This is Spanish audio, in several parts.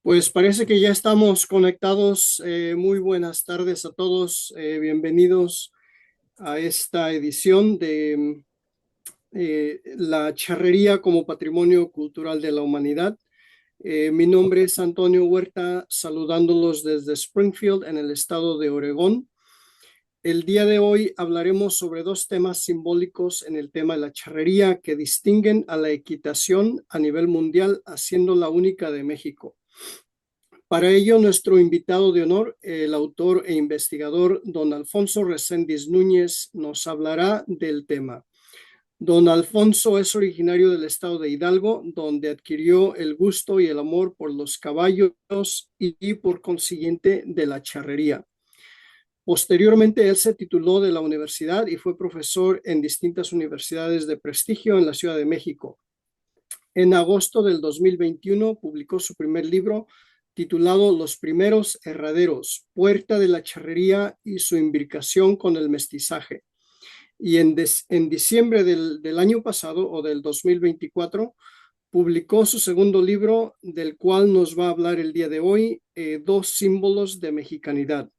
Pues parece que ya estamos conectados. Muy buenas tardes a todos. Bienvenidos a esta edición de la charrería como patrimonio cultural de la humanidad. Mi nombre es Antonio Huerta, saludándolos desde Springfield, en el estado de Oregón. El día de hoy hablaremos sobre dos temas simbólicos en el tema de la charrería que distinguen a la equitación a nivel mundial, haciendo la única de México. Para ello, nuestro invitado de honor, el autor e investigador don Alfonso Reséndiz Núñez, nos hablará del tema. Don Alfonso es originario del estado de Hidalgo, donde adquirió el gusto y el amor por los caballos y por consiguiente de la charrería. Posteriormente, él se tituló de la universidad y fue profesor en distintas universidades de prestigio en la Ciudad de México. En agosto del 2021 publicó su primer libro titulado Los primeros herraderos, Puerta de la Charrería y su imbricación con el mestizaje. Y en diciembre del año pasado o del 2024 publicó su segundo libro, del cual nos va a hablar el día de hoy, Dos símbolos de mexicanidad.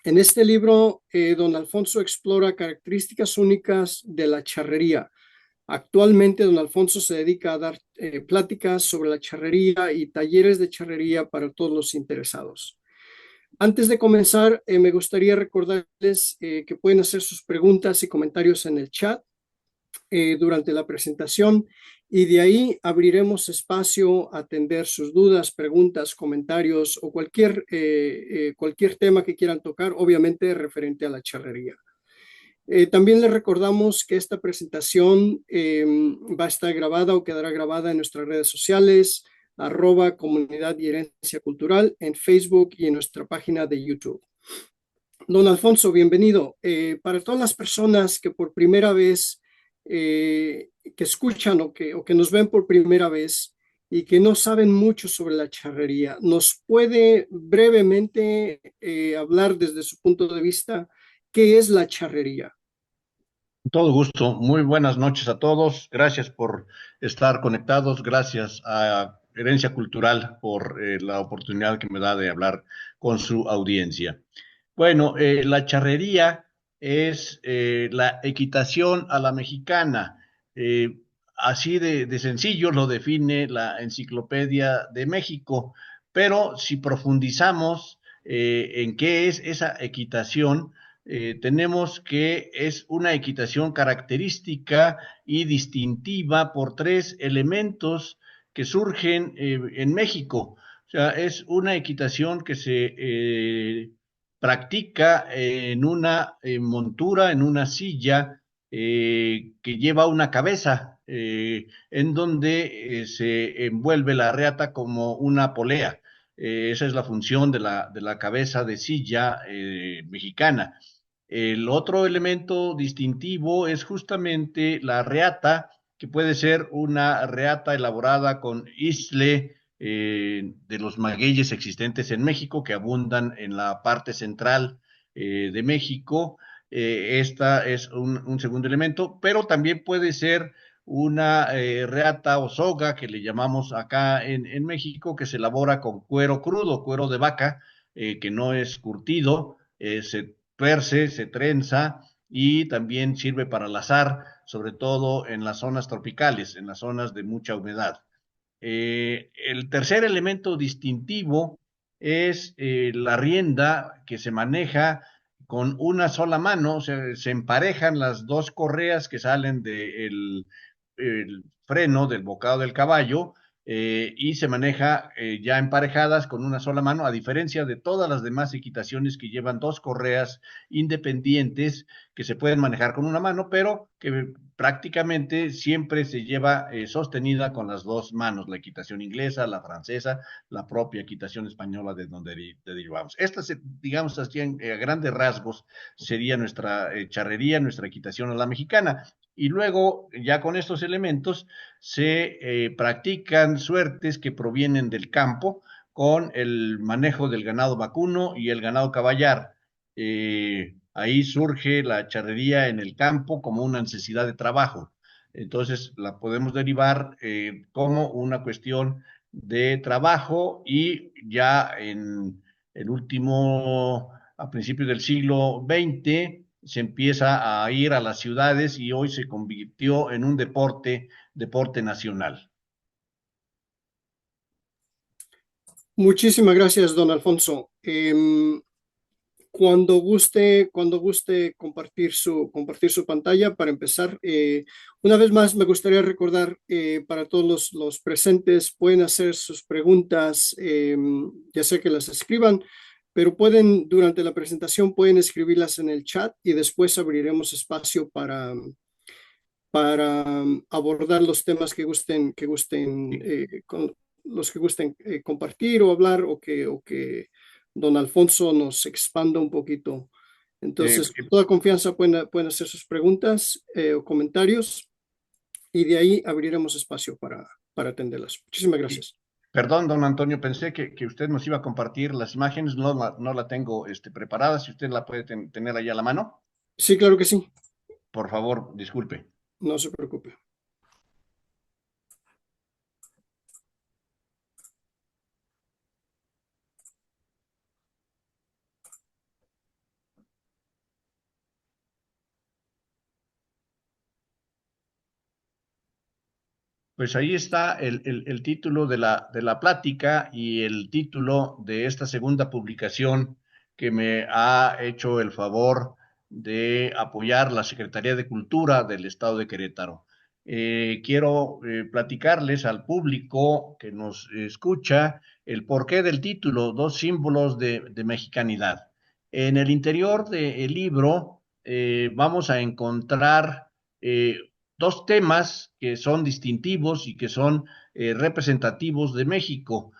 En este libro, don Alfonso explora características únicas de la charrería. Actualmente, don Alfonso se dedica a dar pláticas sobre la charrería y talleres de charrería para todos los interesados. Antes de comenzar, me gustaría recordarles que pueden hacer sus preguntas y comentarios en el chat durante la presentación, y de ahí abriremos espacio a atender sus dudas, preguntas, comentarios o cualquier tema que quieran tocar, obviamente referente a la charrería. También les recordamos que esta presentación va a estar grabada o quedará grabada en nuestras redes sociales, @comunidad y herencia cultural, en Facebook y en nuestra página de YouTube. Don Alfonso, bienvenido. Para todas las personas que por primera vez, que escuchan o que nos ven por primera vez y que no saben mucho sobre la charrería, ¿nos puede brevemente hablar desde su punto de vista qué es la charrería? Todo gusto. Muy buenas noches a todos. Gracias por estar conectados. Gracias a Herencia Cultural por la oportunidad que me da de hablar con su audiencia. Bueno, la charrería es la equitación a la mexicana. Eh, Así de sencillo lo define la Enciclopedia de México. Pero si profundizamos en qué es esa equitación, tenemos que es una equitación característica y distintiva por tres elementos que surgen en México. O sea, es una equitación que se practica en una montura, en una silla que lleva una cabeza, en donde se envuelve la reata como una polea. Esa es la función de la cabeza de silla mexicana. El otro elemento distintivo es justamente la reata, que puede ser una reata elaborada con isle de los magueyes existentes en México, que abundan en la parte central de México. Esta es un segundo elemento, pero también puede ser una reata o soga, que le llamamos acá en México, que se elabora con cuero crudo, cuero de vaca, que no es curtido, se tuerce, se trenza y también sirve para lazar, sobre todo en las zonas tropicales, en las zonas de mucha humedad. El tercer elemento distintivo es la rienda, que se maneja con una sola mano. O sea, se emparejan las dos correas que salen del el freno del bocado del caballo, y se maneja ya emparejadas con una sola mano, a diferencia de todas las demás equitaciones que llevan dos correas independientes que se pueden manejar con una mano, pero que prácticamente siempre se lleva sostenida con las dos manos: la equitación inglesa, la francesa, la propia equitación española, de donde derivamos. Esta, digamos así, a grandes rasgos, sería nuestra charrería, nuestra equitación a la mexicana. Y luego, ya con estos elementos, se practican suertes que provienen del campo, con el manejo del ganado vacuno y el ganado caballar. Ahí surge la charrería en el campo como una necesidad de trabajo. Entonces la podemos derivar como una cuestión de trabajo y ya en el último, a principios del siglo XX, se empieza a ir a las ciudades y hoy se convirtió en un deporte nacional. Muchísimas gracias, don Alfonso. Cuando guste compartir su pantalla para empezar, una vez más me gustaría recordar para todos los presentes, pueden hacer sus preguntas, ya sea que las escriban, pero pueden, durante la presentación, pueden escribirlas en el chat y después abriremos espacio para abordar los temas con los que gusten compartir o hablar o que don Alfonso nos expanda un poquito. Eh, Entonces, con toda confianza pueden hacer sus preguntas o comentarios y de ahí abriremos espacio para atenderlas. Muchísimas gracias. Perdón, don Antonio, pensé que usted nos iba a compartir las imágenes, no la tengo preparada, si usted la puede tener ahí a la mano, Sí, claro que sí, por favor, disculpe. no se preocupe. Pues ahí está el título de la plática y el título de esta segunda publicación que me ha hecho el favor de apoyar la Secretaría de Cultura del Estado de Querétaro. Quiero platicarles al público que nos escucha el porqué del título, dos símbolos de mexicanidad. En el interior del libro vamos a encontrar dos temas que son distintivos y que son representativos de México.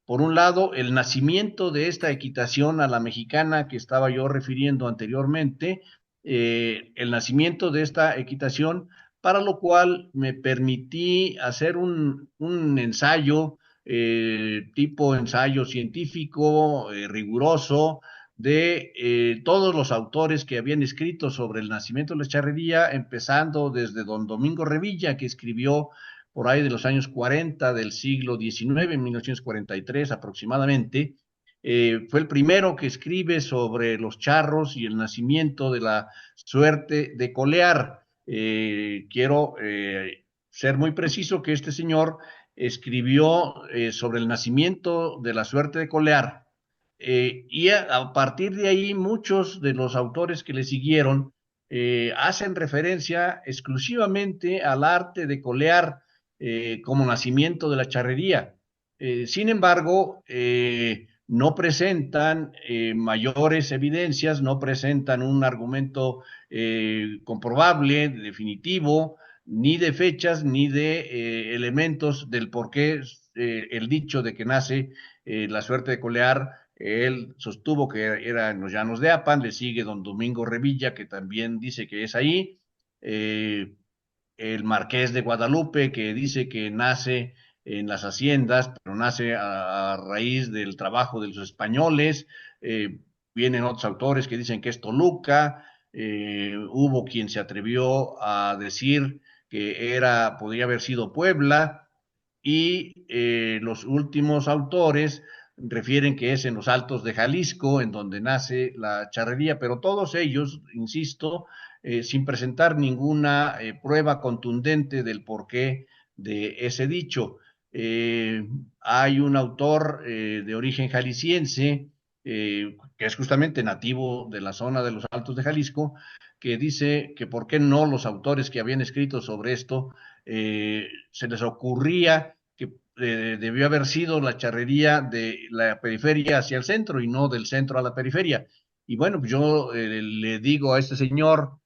Por un lado, el nacimiento de esta equitación a la mexicana que estaba yo refiriendo anteriormente, el nacimiento de esta equitación, para lo cual me permití hacer un ensayo, tipo ensayo científico, riguroso, de todos los autores que habían escrito sobre el nacimiento de la charrería, empezando desde don Domingo Revilla, que escribió por ahí de los años 40 del siglo XIX, en 1943 aproximadamente. Fue el primero que escribe sobre los charros y el nacimiento de la suerte de colear. Quiero ser muy preciso que este señor escribió sobre el nacimiento de la suerte de colear, y a partir de ahí muchos de los autores que le siguieron hacen referencia exclusivamente al arte de colear como nacimiento de la charrería. Sin embargo, no presentan mayores evidencias, no presentan un argumento comprobable, definitivo, ni de fechas, ni de elementos del por qué el dicho de que nace la suerte de colear. Él sostuvo que era en los llanos de Apan, le sigue don Domingo Revilla, que también dice que es ahí, el Marqués de Guadalupe, que dice que nace en las haciendas, pero nace a raíz del trabajo de los españoles. Vienen otros autores que dicen que es Toluca. Hubo quien se atrevió a decir que podría haber sido Puebla, y los últimos autores refieren que es en los Altos de Jalisco, en donde nace la charrería, pero todos ellos, insisto, sin presentar ninguna prueba contundente del porqué de ese dicho. Hay un autor de origen jalisciense, que es justamente nativo de la zona de los Altos de Jalisco, que dice que por qué no los autores que habían escrito sobre esto se les ocurría que debió haber sido la charrería de la periferia hacia el centro y no del centro a la periferia. Y bueno, pues yo le digo a este señor,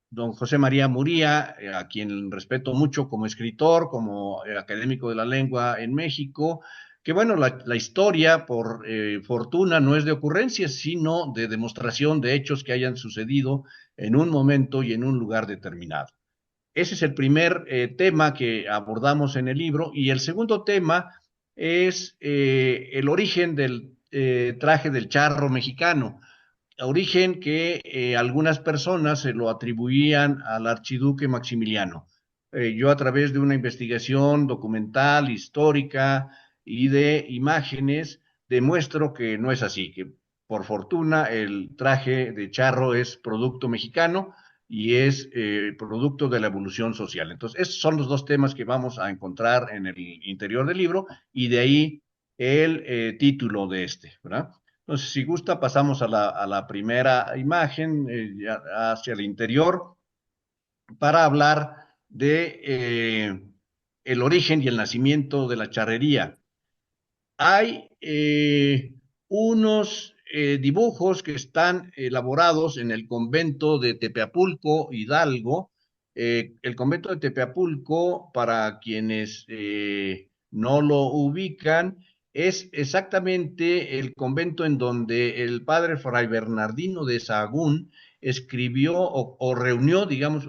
don José María Muría, a quien respeto mucho como escritor, como académico de la lengua en México, que bueno, la historia, por fortuna, no es de ocurrencias, sino de demostración de hechos que hayan sucedido en un momento y en un lugar determinado. Ese es el primer tema que abordamos en el libro. Y el segundo tema es el origen del traje del charro mexicano, origen que algunas personas se lo atribuían al archiduque Maximiliano. yo a través de una investigación documental, histórica y de imágenes, demuestro que no es así, que por fortuna el traje de charro es producto mexicano y es producto de la evolución social. Entonces, esos son los dos temas que vamos a encontrar en el interior del libro y de ahí el título de este, ¿verdad? Entonces, si gusta, pasamos a la primera imagen, hacia el interior, para hablar de el origen y el nacimiento de la charrería. Hay unos dibujos que están elaborados en el convento de Tepeapulco, Hidalgo. El convento de Tepeapulco, para quienes no lo ubican, es exactamente el convento en donde el padre Fray Bernardino de Sahagún escribió o reunió, digamos,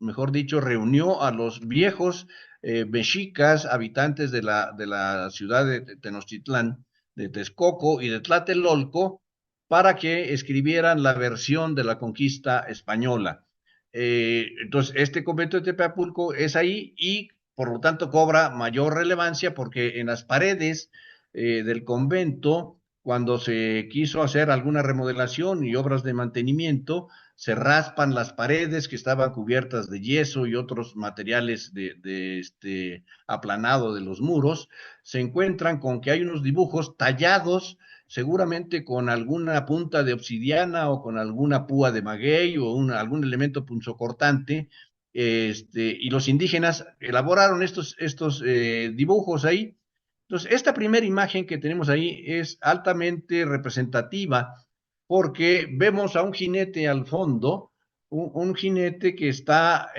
mejor dicho, reunió a los viejos mexicas, habitantes de la ciudad de Tenochtitlán, de Texcoco y de Tlatelolco, para que escribieran la versión de la conquista española. Entonces, este convento de Tepeapulco es ahí y por lo tanto cobra mayor relevancia porque en las paredes del convento, cuando se quiso hacer alguna remodelación y obras de mantenimiento, se raspan las paredes que estaban cubiertas de yeso y otros materiales de este aplanado de los muros, se encuentran con que hay unos dibujos tallados seguramente con alguna punta de obsidiana o con alguna púa de maguey o algún elemento punzocortante, y los indígenas elaboraron estos dibujos ahí. Entonces, esta primera imagen que tenemos ahí es altamente representativa porque vemos a un jinete al fondo, un jinete que está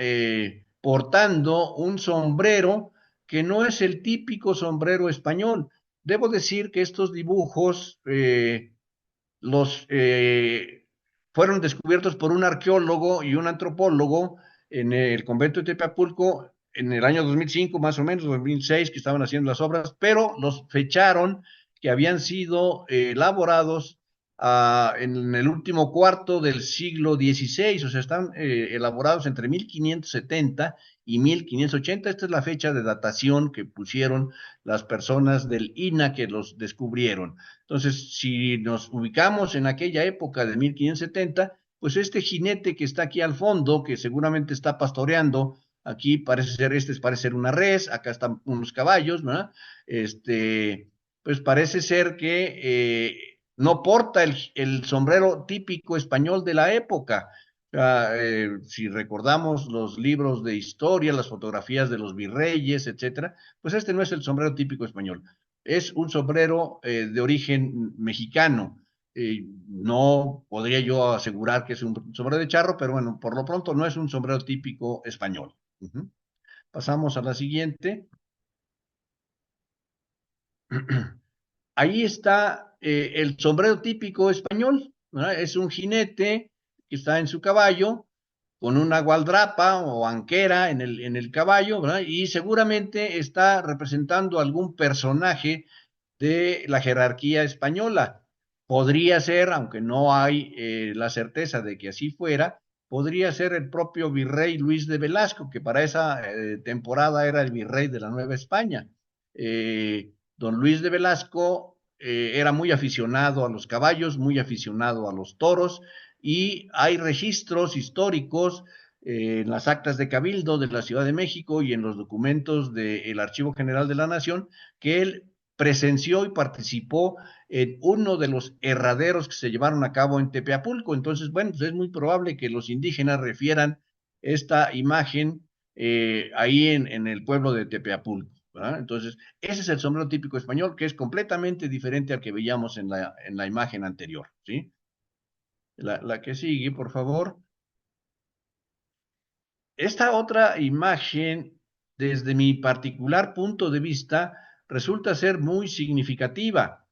portando un sombrero que no es el típico sombrero español. Debo decir que estos dibujos los fueron descubiertos por un arqueólogo y un antropólogo en el convento de Tepeapulco en el año 2005, más o menos, 2006, que estaban haciendo las obras, pero los fecharon que habían sido elaborados en el último cuarto del siglo XVI, o sea, están elaborados entre 1570 y 1580. Esta es la fecha de datación que pusieron las personas del INA que los descubrieron. Entonces, si nos ubicamos en aquella época de 1570, pues este jinete que está aquí al fondo, que seguramente está pastoreando, aquí parece ser una res, acá están unos caballos, ¿verdad? Pues parece ser que no porta el sombrero típico español de la época. Si recordamos los libros de historia, las fotografías de los virreyes, etcétera, pues este no es el sombrero típico español, es un sombrero de origen mexicano. No podría yo asegurar que es un sombrero de charro, pero bueno, por lo pronto no es un sombrero típico español. Pasamos a la siguiente. Ahí está el sombrero típico español, ¿verdad? Es un jinete que está en su caballo con una gualdrapa o anquera en el caballo, ¿verdad? Y seguramente está representando algún personaje de la jerarquía española. Podría ser, aunque no hay la certeza de que así fuera, podría ser el propio virrey Luis de Velasco, que para esa temporada era el virrey de la Nueva España. Don Luis de Velasco era muy aficionado a los caballos, muy aficionado a los toros, y hay registros históricos en las actas de Cabildo de la Ciudad de México y en los documentos del Archivo General de la Nación que él presenció y participó en uno de los herraderos que se llevaron a cabo en Tepeapulco. Entonces, bueno, pues es muy probable que los indígenas refieran esta imagen ahí en el pueblo de Tepeapulco, ¿verdad? Entonces, ese es el sombrero típico español, que es completamente diferente al que veíamos en la imagen anterior, ¿sí? La que sigue, por favor. Esta otra imagen, desde mi particular punto de vista, resulta ser muy significativa.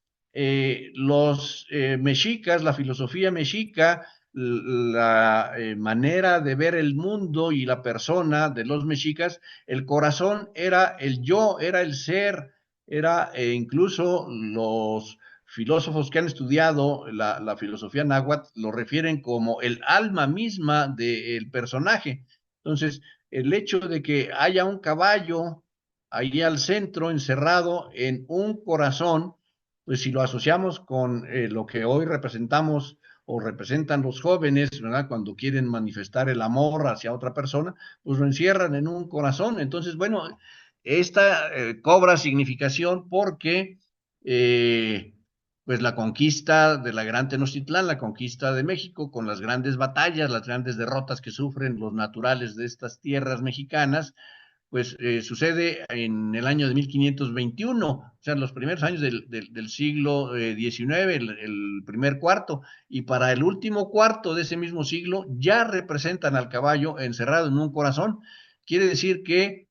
Los mexicas, la filosofía mexica, la manera de ver el mundo y la persona de los mexicas, el corazón era el yo, era el ser, era incluso los filósofos que han estudiado la filosofía náhuatl lo refieren como el alma misma del personaje. Entonces, el hecho de que haya un caballo ahí al centro, encerrado en un corazón, pues si lo asociamos con lo que hoy representamos o representan los jóvenes, ¿verdad? Cuando quieren manifestar el amor hacia otra persona, pues lo encierran en un corazón. Entonces, bueno, esta cobra significación porque pues la conquista de la Gran Tenochtitlán, la conquista de México, con las grandes batallas, las grandes derrotas que sufren los naturales de estas tierras mexicanas, pues sucede en el año de 1521, o sea, los primeros años del siglo XIX, el primer cuarto, y para el último cuarto de ese mismo siglo ya representan al caballo encerrado en un corazón. Quiere decir que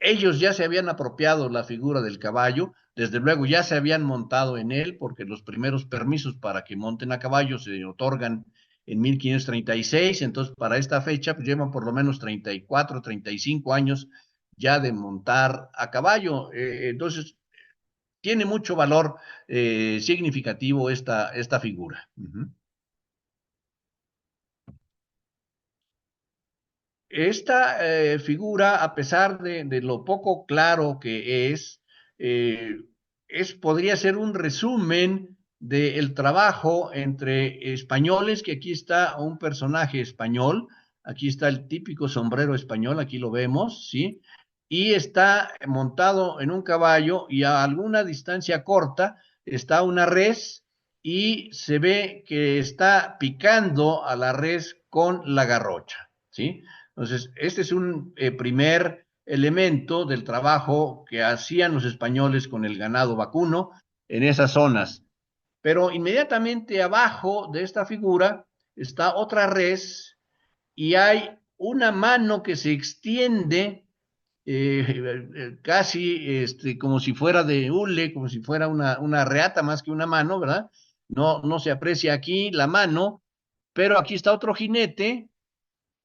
ellos ya se habían apropiado la figura del caballo, desde luego ya se habían montado en él, porque los primeros permisos para que monten a caballo se otorgan en 1536, entonces para esta fecha pues llevan por lo menos 34, 35 años ya de montar a caballo. Entonces tiene mucho valor significativo esta figura. Esta figura, a pesar de lo poco claro que eh, podría ser un resumen del trabajo entre españoles, que aquí está un personaje español, aquí está el típico sombrero español, aquí lo vemos, ¿sí? Y está montado en un caballo y a alguna distancia corta está una res y se ve que está picando a la res con la garrocha, ¿sí? Entonces, este es un primer elemento del trabajo que hacían los españoles con el ganado vacuno en esas zonas. Pero inmediatamente abajo de esta figura está otra res y hay una mano que se extiende casi como si fuera de hule, como si fuera una reata más que una mano, ¿verdad? No se aprecia aquí la mano, pero aquí está otro jinete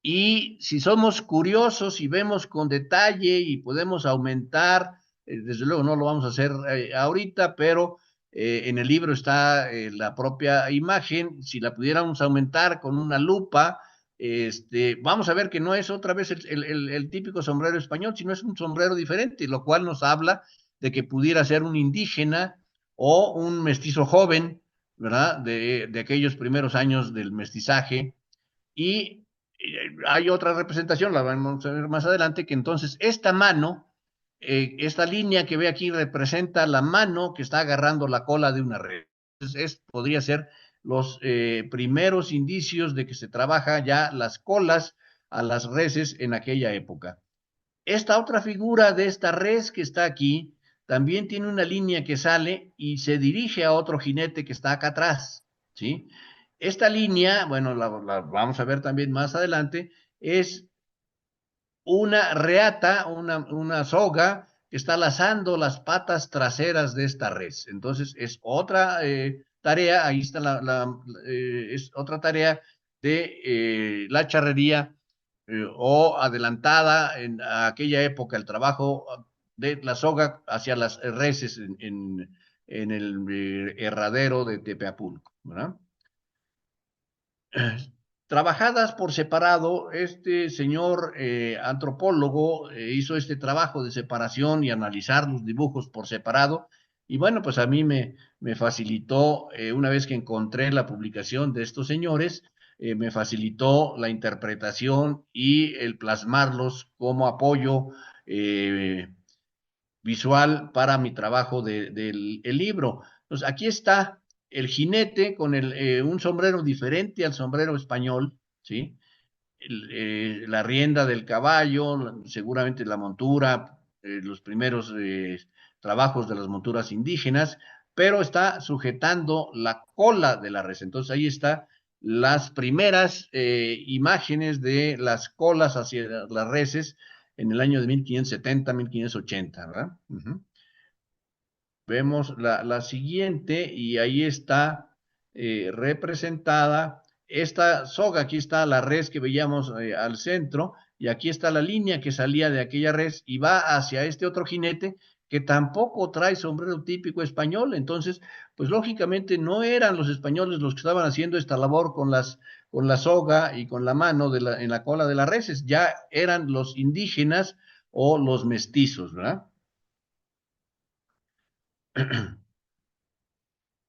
y si somos curiosos y vemos con detalle y podemos aumentar, desde luego no lo vamos a hacer ahorita, pero en el libro está la propia imagen, si la pudiéramos aumentar con una lupa, vamos a ver que no es otra vez el típico sombrero español, sino es un sombrero diferente, lo cual nos habla de que pudiera ser un indígena o un mestizo joven, ¿verdad? De aquellos primeros años del mestizaje. Y hay otra representación, la vamos a ver más adelante, que entonces esta mano, esta línea que ve aquí representa la mano que está agarrando la cola de una red. Entonces, podría ser los primeros indicios de que se trabaja ya las colas a las reses en aquella época. Esta otra figura de esta res que está aquí también tiene una línea que sale y se dirige a otro jinete que está acá atrás, ¿sí? Esta línea, bueno, la vamos a ver también más adelante, es una reata, una soga que está lazando las patas traseras de esta res. Entonces es otra tarea, ahí está es otra tarea de la charrería o adelantada en aquella época el trabajo de la soga hacia las reses en el herradero de Tepeapulco, ¿verdad? Trabajadas por separado, este señor antropólogo hizo este trabajo de separación y analizar los dibujos por separado. Y bueno, pues a mí me facilitó, una vez que encontré la publicación de estos señores, me facilitó la interpretación y el plasmarlos como apoyo visual para mi trabajo del libro. Entonces, aquí está el jinete con un sombrero diferente al sombrero español, ¿sí? La rienda del caballo, seguramente la montura, los primeros trabajos de las monturas indígenas, pero está sujetando la cola de la res. Entonces ahí está las primeras imágenes de las colas hacia las reses en el año de 1570, 1580, ¿verdad? Vemos la siguiente y ahí está representada esta soga. Aquí está la res que veíamos al centro y aquí está la línea que salía de aquella res y va hacia este otro jinete que tampoco trae sombrero típico español. Entonces, pues lógicamente no eran los españoles los que estaban haciendo esta labor con las con la soga y con la mano en la cola de las reses. Ya eran los indígenas o los mestizos, ¿verdad?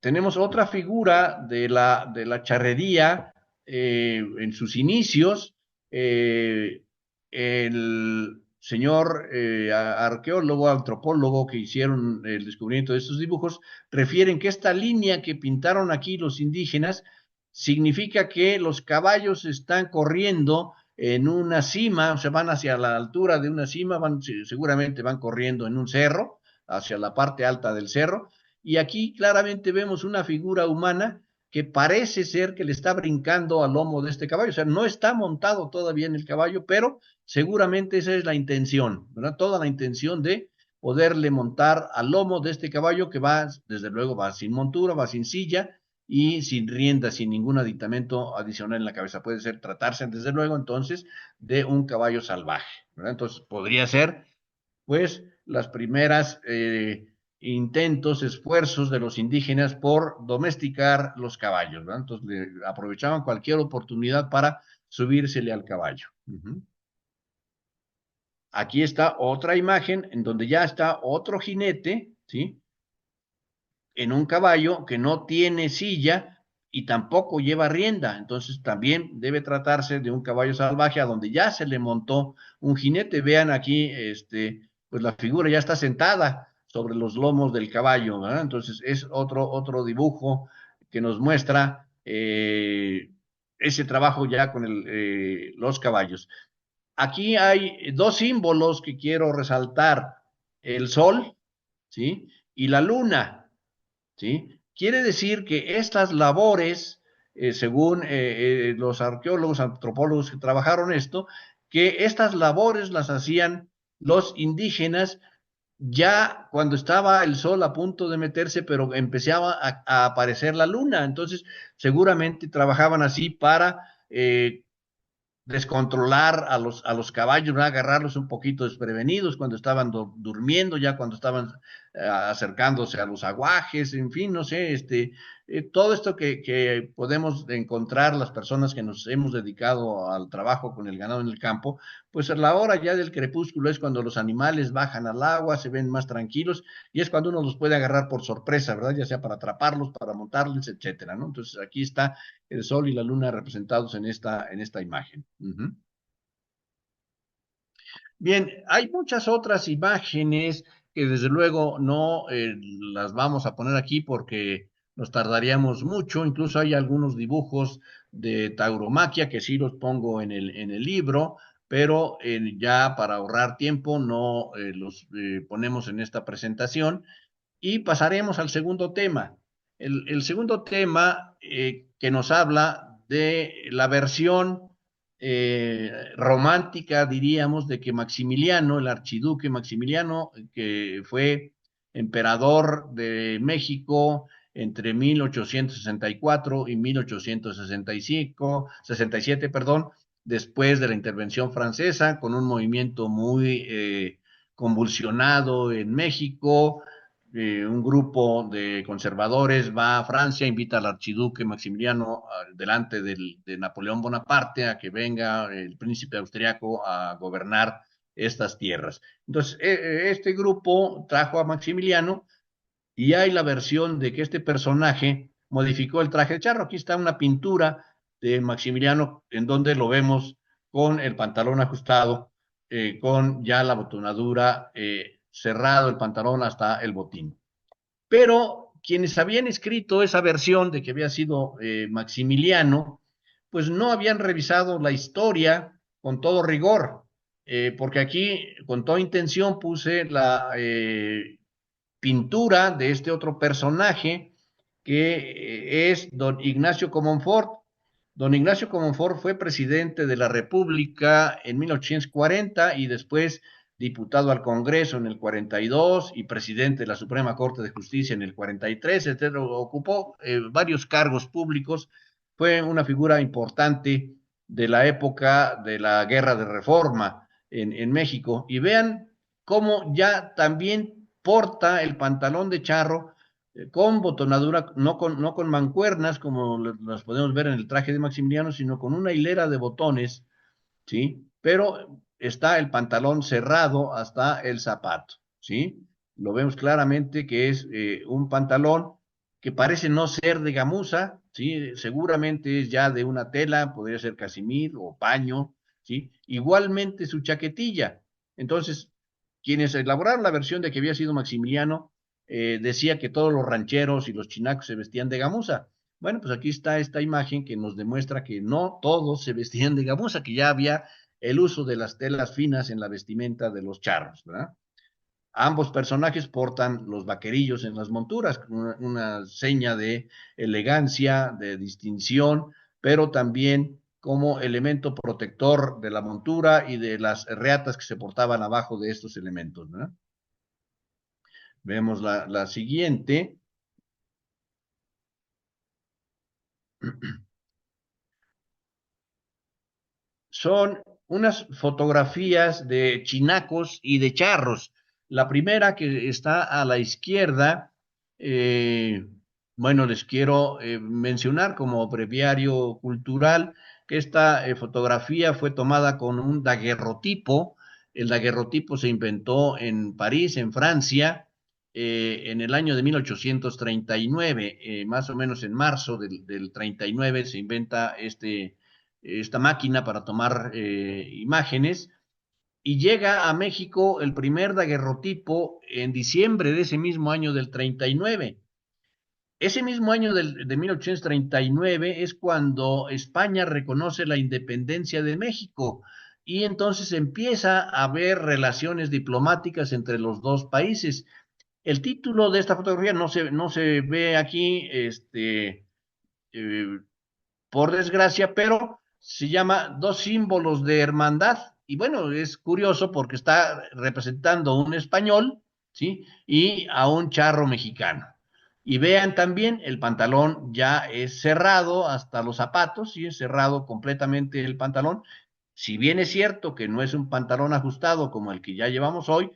Tenemos otra figura de la charrería en sus inicios. eh, el señor arqueólogo, antropólogo que hicieron el descubrimiento de estos dibujos, refieren que esta línea que pintaron aquí los indígenas significa que los caballos están corriendo en una cima, o sea, van hacia la altura de una cima, seguramente van corriendo en un cerro, hacia la parte alta del cerro, y aquí claramente vemos una figura humana que parece ser que le está brincando al lomo de este caballo, o sea, no está montado todavía en el caballo, pero seguramente esa es la intención, ¿verdad? Toda la intención de poderle montar al lomo de este caballo que va, desde luego, va sin montura, va sin silla y sin rienda, sin ningún aditamento adicional en la cabeza. Puede ser tratarse, desde luego, entonces, de un caballo salvaje, ¿verdad? Entonces, podría ser, pues, las primeras intentos, esfuerzos de los indígenas por domesticar los caballos, ¿verdad? Entonces, aprovechaban cualquier oportunidad para subírsele al caballo. Aquí está otra imagen en donde ya está otro jinete, ¿sí? En un caballo que no tiene silla y tampoco lleva rienda. Entonces también debe tratarse de un caballo salvaje a donde ya se le montó un jinete. Vean aquí, pues la figura ya está sentada sobre los lomos del caballo, ¿verdad? Entonces es otro dibujo que nos muestra ese trabajo ya con los caballos. Aquí hay dos símbolos que quiero resaltar: el sol, ¿sí? Y la luna, ¿sí? Quiere decir que estas labores, según los arqueólogos, antropólogos que trabajaron esto, que estas labores las hacían los indígenas ya cuando estaba el sol a punto de meterse, pero empezaba a aparecer la luna. Entonces, seguramente trabajaban así para descontrolar a los caballos, ¿no? Agarrarlos un poquito desprevenidos cuando estaban durmiendo, ya cuando estaban acercándose a los aguajes, en fin, no sé, todo esto que podemos encontrar las personas que nos hemos dedicado al trabajo con el ganado en el campo, pues a la hora ya del crepúsculo es cuando los animales bajan al agua, se ven más tranquilos y es cuando uno los puede agarrar por sorpresa, ¿verdad? Ya sea para atraparlos, para montarlos, etcétera, ¿no? Entonces aquí está el sol y la luna representados en esta imagen. Bien, hay muchas otras imágenes que desde luego no las vamos a poner aquí porque nos tardaríamos mucho. Incluso hay algunos dibujos de tauromaquia que sí los pongo en el libro, pero ya para ahorrar tiempo no los ponemos en esta presentación y pasaremos al segundo tema. El segundo tema que nos habla de la versión romántica, diríamos, de que Maximiliano, el archiduque Maximiliano, que fue emperador de México entre 1864 y 1865, 67, perdón, después de la intervención francesa, con un movimiento muy convulsionado en México. Un grupo de conservadores va a Francia, invita al archiduque Maximiliano delante de Napoleón Bonaparte a que venga el príncipe austriaco a gobernar estas tierras. Entonces, este grupo trajo a Maximiliano y hay la versión de que este personaje modificó el traje de charro. Aquí está una pintura de Maximiliano en donde lo vemos con el pantalón ajustado, con ya la botonadura cerrado el pantalón hasta el botín. Pero quienes habían escrito esa versión de que había sido Maximiliano, pues no habían revisado la historia con todo rigor, porque aquí con toda intención puse la pintura de este otro personaje que es don Ignacio Comonfort. Don Ignacio Comonfort fue presidente de la República en 1840 y después diputado al Congreso en el 42 y presidente de la Suprema Corte de Justicia en el 43, etc. Ocupó varios cargos públicos, fue una figura importante de la época de la Guerra de Reforma en México. Y vean cómo ya también porta el pantalón de charro con botonadura, no con mancuernas como las podemos ver en el traje de Maximiliano, sino con una hilera de botones, ¿sí? Pero está el pantalón cerrado hasta el zapato, ¿sí? Lo vemos claramente que es un pantalón que parece no ser de gamuza, ¿sí? Seguramente es ya de una tela, podría ser casimir o paño, ¿sí? Igualmente su chaquetilla. Entonces, quienes elaboraron la versión de que había sido Maximiliano, decía que todos los rancheros y los chinacos se vestían de gamuza. Bueno, pues aquí está esta imagen que nos demuestra que no todos se vestían de gamuza, que ya había el uso de las telas finas en la vestimenta de los charros, ¿verdad? Ambos personajes portan los vaquerillos en las monturas, una seña de elegancia, de distinción, pero también como elemento protector de la montura y de las reatas que se portaban abajo de estos elementos, ¿verdad? Vemos la siguiente. Son unas fotografías de chinacos y de charros. La primera que está a la izquierda, eh, bueno, les quiero mencionar como breviario cultural que esta fotografía fue tomada con un daguerrotipo. El daguerrotipo se inventó en París, en Francia, en el año de 1839, más o menos en marzo del 39 se inventa esta máquina para tomar imágenes y llega a México el primer daguerrotipo en diciembre de ese mismo año del 39. Ese mismo año de 1839 es cuando España reconoce la independencia de México y entonces empieza a haber relaciones diplomáticas entre los dos países. El título de esta fotografía no se ve aquí, eh, por desgracia, pero se llama Dos símbolos de hermandad. Y bueno, es curioso porque está representando un español, ¿sí? Y a un charro mexicano. Y vean también, el pantalón ya es cerrado hasta los zapatos, ¿sí? Es cerrado completamente el pantalón. Si bien es cierto que no es un pantalón ajustado como el que ya llevamos hoy,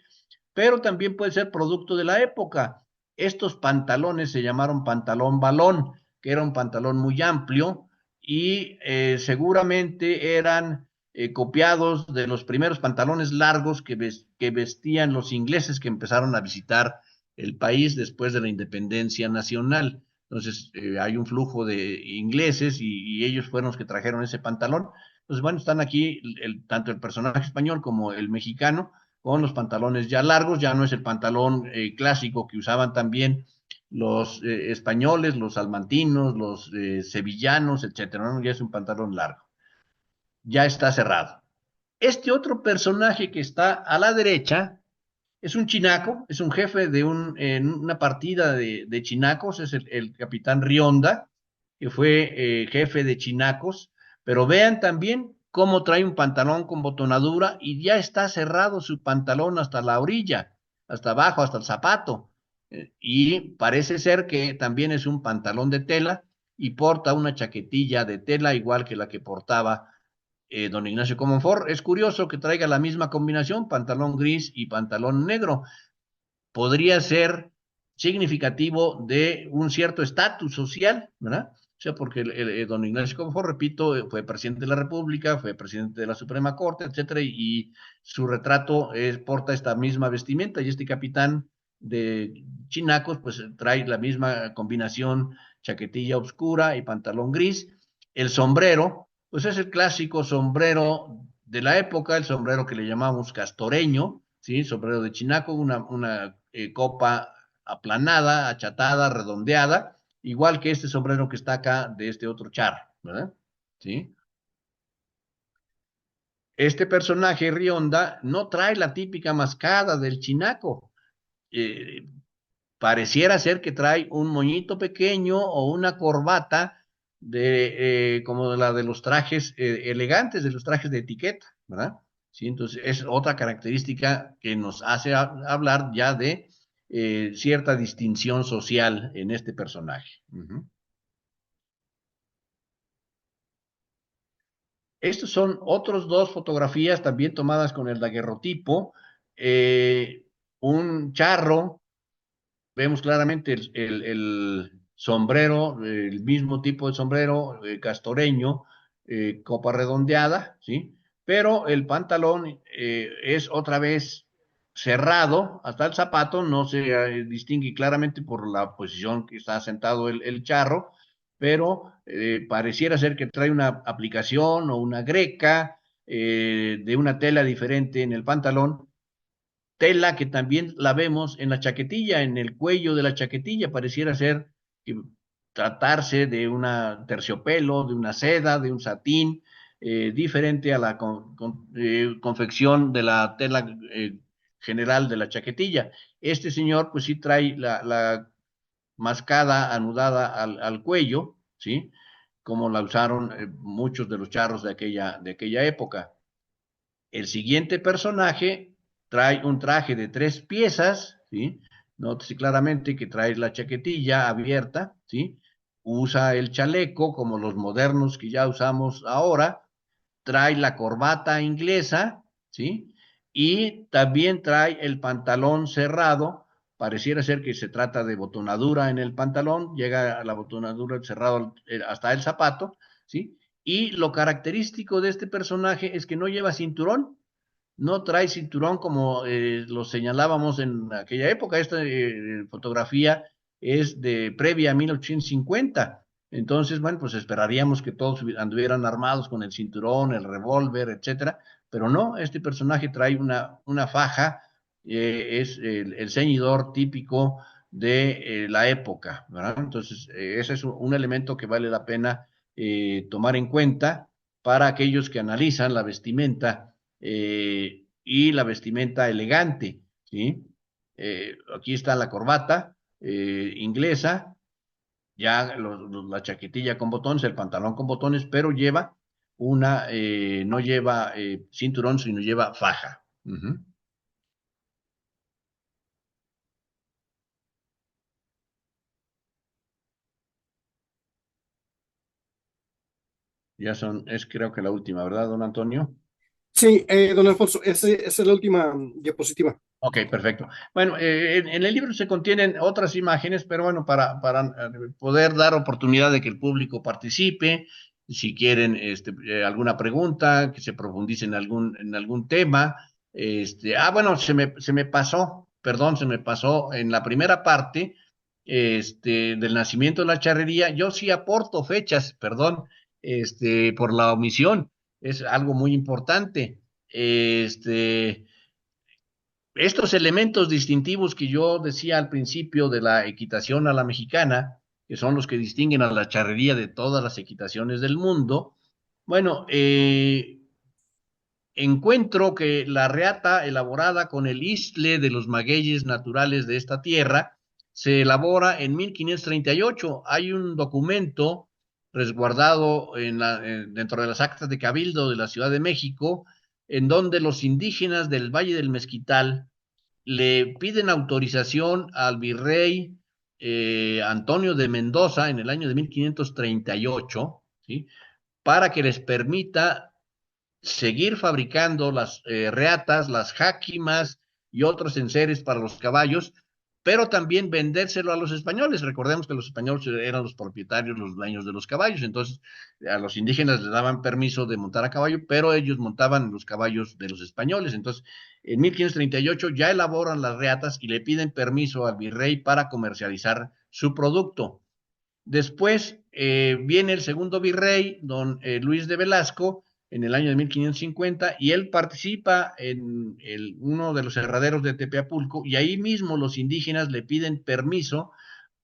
pero también puede ser producto de la época. Estos pantalones se llamaron pantalón balón, que era un pantalón muy amplio y seguramente eran copiados de los primeros pantalones largos que vestían los ingleses que empezaron a visitar el país después de la independencia nacional. Entonces hay un flujo de ingleses y ellos fueron los que trajeron ese pantalón. Entonces, bueno, están aquí tanto el personaje español como el mexicano con los pantalones ya largos, ya no es el pantalón clásico que usaban también los españoles, los salmantinos, los sevillanos, etcétera, ¿no? Ya es un pantalón largo, ya está cerrado. Este otro personaje que está a la derecha es un chinaco, es un jefe de una partida de chinacos, es el capitán Rionda, que fue jefe de chinacos, pero vean también cómo trae un pantalón con botonadura y ya está cerrado su pantalón hasta la orilla, hasta abajo, hasta el zapato. Y parece ser que también es un pantalón de tela y porta una chaquetilla de tela igual que la que portaba don Ignacio Comonfort. Es curioso que traiga la misma combinación, pantalón gris y pantalón negro. Podría ser significativo de un cierto estatus social, ¿verdad? O sea, porque don Ignacio Comonfort, repito, fue presidente de la República, fue presidente de la Suprema Corte, etcétera, y su retrato porta esta misma vestimenta y este capitán de chinacos, pues trae la misma combinación, chaquetilla oscura y pantalón gris. El sombrero, pues es el clásico sombrero de la época, el sombrero que le llamamos castoreño, ¿sí? Sombrero de chinaco, una copa aplanada, achatada, redondeada, igual que este sombrero que está acá de este otro charro, ¿verdad? ¿Sí? Este personaje, Rionda, no trae la típica mascada del chinaco. Eh, Pareciera ser que trae un moñito pequeño o una corbata como la de los trajes elegantes, de los trajes de etiqueta, ¿verdad? Sí, entonces es otra característica que nos hace hablar ya de cierta distinción social en este personaje. Uh-huh. Estos son otros dos fotografías también tomadas con el daguerrotipo. Un charro vemos claramente el sombrero, el mismo tipo de sombrero castoreño, copa redondeada, ¿sí? Pero el pantalón es otra vez cerrado hasta el zapato, no se distingue claramente por la posición que está sentado el charro, pero pareciera ser que trae una aplicación o una greca de una tela diferente en el pantalón, tela que también la vemos en la chaquetilla, en el cuello de la chaquetilla, pareciera ser que tratarse de una terciopelo, de una seda, de un satín, diferente a la confección de la tela general de la chaquetilla. Este señor pues sí trae la mascada anudada al cuello, ¿sí? Como la usaron muchos de los charros de aquella época. El siguiente personaje trae un traje de 3 piezas, ¿sí? Nótese claramente que trae la chaquetilla abierta, ¿sí? Usa el chaleco como los modernos que ya usamos ahora, trae la corbata inglesa, ¿sí? Y también trae el pantalón cerrado, pareciera ser que se trata de botonadura en el pantalón, llega a la botonadura cerrado hasta el zapato, ¿sí? Y lo característico de este personaje es que no lleva cinturón, no trae cinturón como lo señalábamos en aquella época. Esta fotografía es de previa a 1850. Entonces, bueno, pues esperaríamos que todos anduvieran armados con el cinturón, el revólver, etcétera, pero no, este personaje trae una faja, es el ceñidor típico de la época, ¿verdad? Entonces, ese es un elemento que vale la pena tomar en cuenta para aquellos que analizan la vestimenta y la vestimenta elegante, ¿sí? Aquí está la corbata inglesa, ya la chaquetilla con botones, el pantalón con botones, pero lleva no lleva cinturón, sino lleva faja. Ya es creo que la última, ¿verdad, don Antonio? Sí, don Alfonso, esa es la última diapositiva. Ok, perfecto. Bueno, en el libro se contienen otras imágenes, pero bueno, para poder dar oportunidad de que el público participe, si quieren alguna pregunta, que se profundice en algún tema. Bueno, se me pasó, perdón, se me pasó en la primera parte del nacimiento de la charrería. Yo sí aporto fechas, perdón, por la omisión. Es algo muy importante. Estos elementos distintivos que yo decía al principio de la equitación a la mexicana, que son los que distinguen a la charrería de todas las equitaciones del mundo, bueno, encuentro que la reata elaborada con el istle de los magueyes naturales de esta tierra se elabora en 1538. Hay un documento resguardado dentro de las actas de Cabildo de la Ciudad de México, en donde los indígenas del Valle del Mezquital le piden autorización al virrey Antonio de Mendoza en el año de 1538, ¿sí? Para que les permita seguir fabricando las reatas, las jáquimas y otros enseres para los caballos, pero también vendérselo a los españoles. Recordemos que los españoles eran los propietarios, los dueños de los caballos, entonces a los indígenas les daban permiso de montar a caballo, pero ellos montaban los caballos de los españoles. Entonces, en 1538 ya elaboran las reatas y le piden permiso al virrey para comercializar su producto. Después viene el segundo virrey, don Luis de Velasco, en el año de 1550, y él participa en uno de los herraderos de Tepeapulco, y ahí mismo los indígenas le piden permiso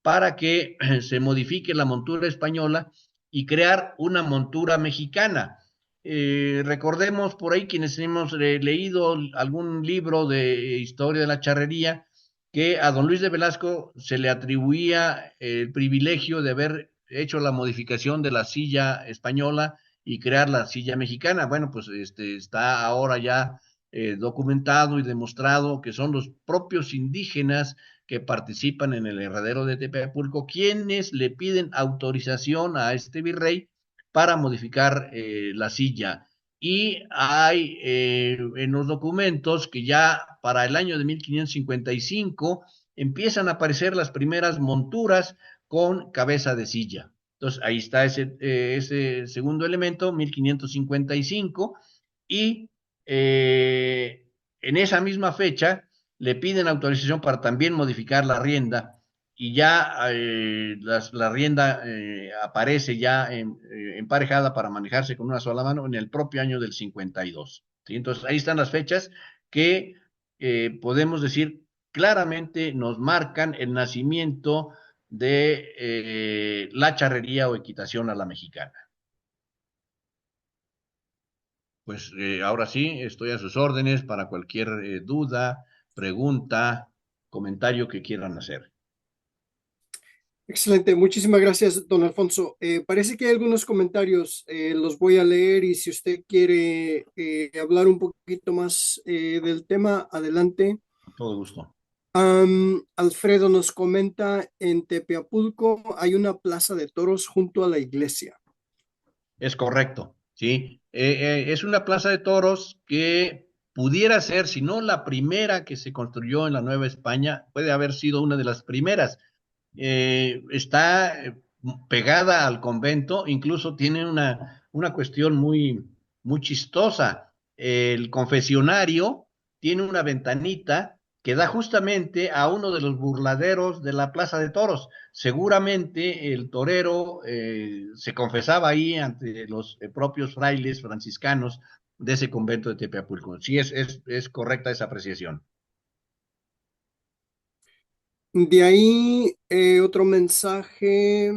para que se modifique la montura española y crear una montura mexicana. Recordemos por ahí quienes hemos leído algún libro de historia de la charrería, que a don Luis de Velasco se le atribuía el privilegio de haber hecho la modificación de la silla española y crear la silla mexicana. Bueno, pues está ahora ya documentado y demostrado que son los propios indígenas que participan en el herradero de Tepepulco quienes le piden autorización a este virrey para modificar la silla. Y hay en los documentos que ya para el año de 1555 empiezan a aparecer las primeras monturas con cabeza de silla. Entonces, ahí está ese segundo elemento, 1555, y en esa misma fecha le piden autorización para también modificar la rienda y ya la rienda aparece ya emparejada para manejarse con una sola mano en el propio año del 52. ¿Sí? Entonces ahí están las fechas que podemos decir claramente nos marcan el nacimiento de la charrería o equitación a la mexicana. Pues ahora sí, estoy a sus órdenes para cualquier duda, pregunta, comentario que quieran hacer. Excelente, muchísimas gracias, don Alfonso. Parece que hay algunos comentarios, los voy a leer y si usted quiere hablar un poquito más del tema, adelante. Todo gusto. Alfredo nos comenta, en Tepeapulco hay una plaza de toros junto a la iglesia. Es correcto, ¿sí? Es una plaza de toros que pudiera ser, si no la primera que se construyó en la Nueva España, puede haber sido una de las primeras. Está pegada al convento, incluso tiene una cuestión muy chistosa. El confesionario tiene una ventanita que da justamente a uno de los burladeros de la Plaza de Toros. Seguramente el torero se confesaba ahí ante los propios frailes franciscanos de ese convento de Tepeapulco. Sí, es correcta esa apreciación. De ahí otro mensaje.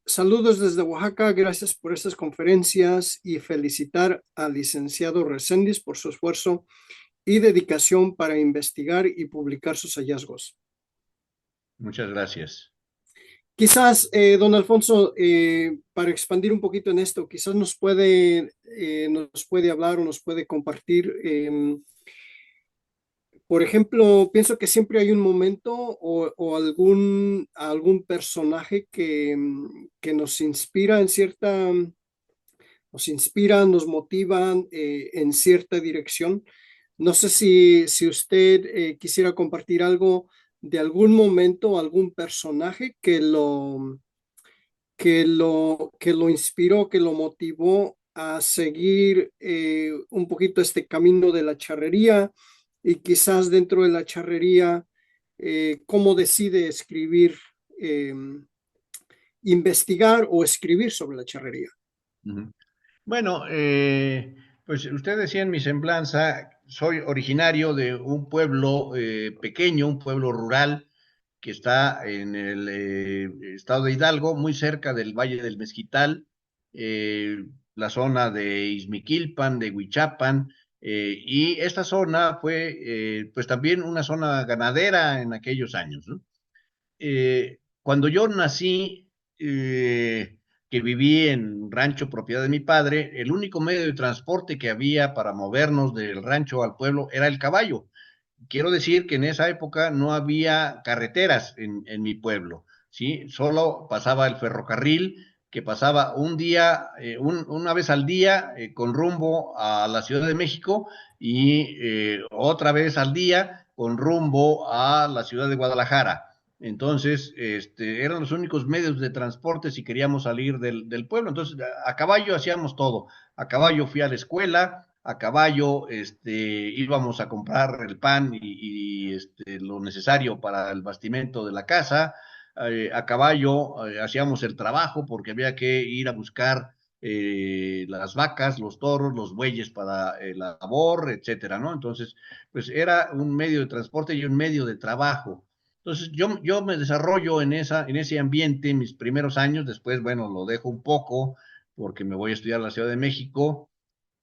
Saludos desde Oaxaca, gracias por estas conferencias y felicitar al licenciado Reséndiz por su esfuerzo y dedicación para investigar y publicar sus hallazgos. Muchas gracias. Quizás, don Alfonso, para expandir un poquito en esto, quizás nos puede hablar o nos puede compartir. Por ejemplo, pienso que siempre hay un momento o algún personaje que nos inspira nos inspiran, nos motivan en cierta dirección. No sé si usted quisiera compartir algo de algún momento, algún personaje que lo inspiró, que lo motivó a seguir un poquito este camino de la charrería y quizás dentro de la charrería, cómo decide escribir, eh, investigar o escribir sobre la charrería. Ujú. Bueno, pues usted decía en mi semblanza, soy originario de un pueblo pequeño, un pueblo rural que está en el estado de Hidalgo, muy cerca del Valle del Mezquital, la zona de Izmiquilpan, de Huichapan, y esta zona fue pues también una zona ganadera en aquellos años, ¿no? Cuando yo nací, que viví en un rancho propiedad de mi padre, el único medio de transporte que había para movernos del rancho al pueblo era el caballo. Quiero decir que en esa época no había carreteras en mi pueblo, ¿sí? Solo pasaba el ferrocarril que pasaba un día, una vez al día, con rumbo a la Ciudad de México y otra vez al día con rumbo a la ciudad de Guadalajara. Entonces, eran los únicos medios de transporte si queríamos salir del pueblo. Entonces, a caballo hacíamos todo. A caballo fui a la escuela, a caballo íbamos a comprar el pan y lo necesario para el bastimento de la casa. A caballo hacíamos el trabajo porque había que ir a buscar las vacas, los toros, los bueyes para la labor, etcétera, ¿no? Entonces, pues era un medio de transporte y un medio de trabajo. Entonces yo me desarrollo en ese ambiente en mis primeros años, después, bueno, lo dejo un poco porque me voy a estudiar a la Ciudad de México,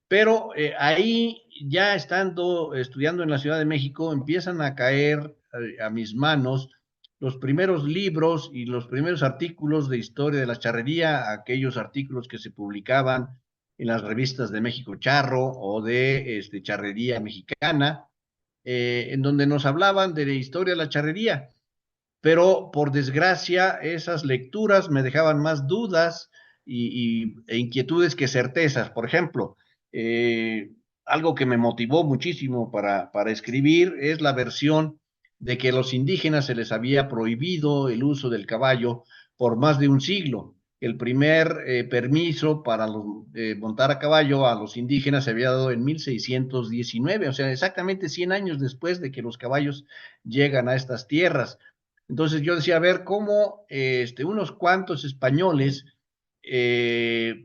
pero ahí ya estando estudiando en la Ciudad de México, empiezan a caer a mis manos los primeros libros y los primeros artículos de historia de la charrería, aquellos artículos que se publicaban en las revistas de México Charro o de Charrería Mexicana, en donde nos hablaban de la historia de la charrería, pero por desgracia esas lecturas me dejaban más dudas e inquietudes que certezas. Por ejemplo, algo que me motivó muchísimo para escribir es la versión de que a los indígenas se les había prohibido el uso del caballo por más de un siglo. El primer permiso para montar a caballo a los indígenas se había dado en 1619, o sea, exactamente 100 años después de que los caballos llegan a estas tierras. Entonces yo decía, a ver, cómo unos cuantos españoles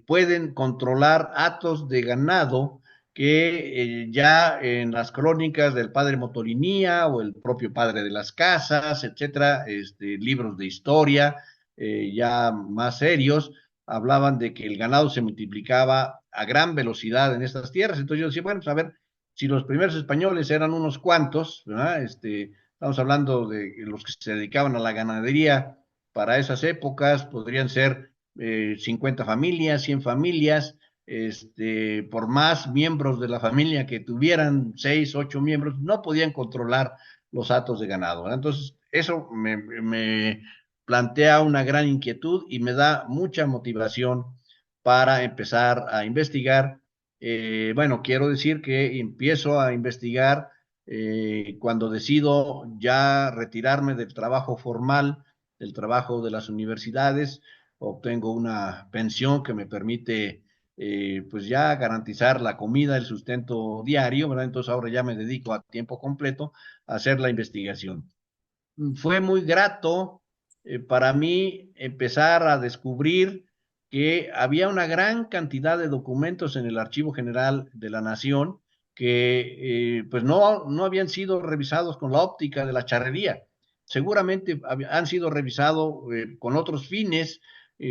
pueden controlar hatos de ganado que ya en las crónicas del padre Motolinía o el propio padre de las casas, etcétera, libros de historia ya más serios, hablaban de que el ganado se multiplicaba a gran velocidad en estas tierras. Entonces yo decía, bueno, pues a ver, si los primeros españoles eran unos cuantos, ¿verdad? Estamos hablando de los que se dedicaban a la ganadería para esas épocas, podrían ser 50 familias, 100 familias, por más miembros de la familia que tuvieran, 6, 8 miembros, no podían controlar los hatos de ganado, ¿verdad? Entonces, eso me plantea una gran inquietud y me da mucha motivación para empezar a investigar. Bueno, quiero decir que empiezo a investigar cuando decido ya retirarme del trabajo formal, del trabajo de las universidades, obtengo una pensión que me permite pues ya garantizar la comida, el sustento diario, ¿verdad? Entonces ahora ya me dedico a tiempo completo a hacer la investigación. Fue muy grato para mí empezar a descubrir que había una gran cantidad de documentos en el Archivo General de la Nación que pues no habían sido revisados con la óptica de la charrería. Seguramente han sido revisados con otros fines,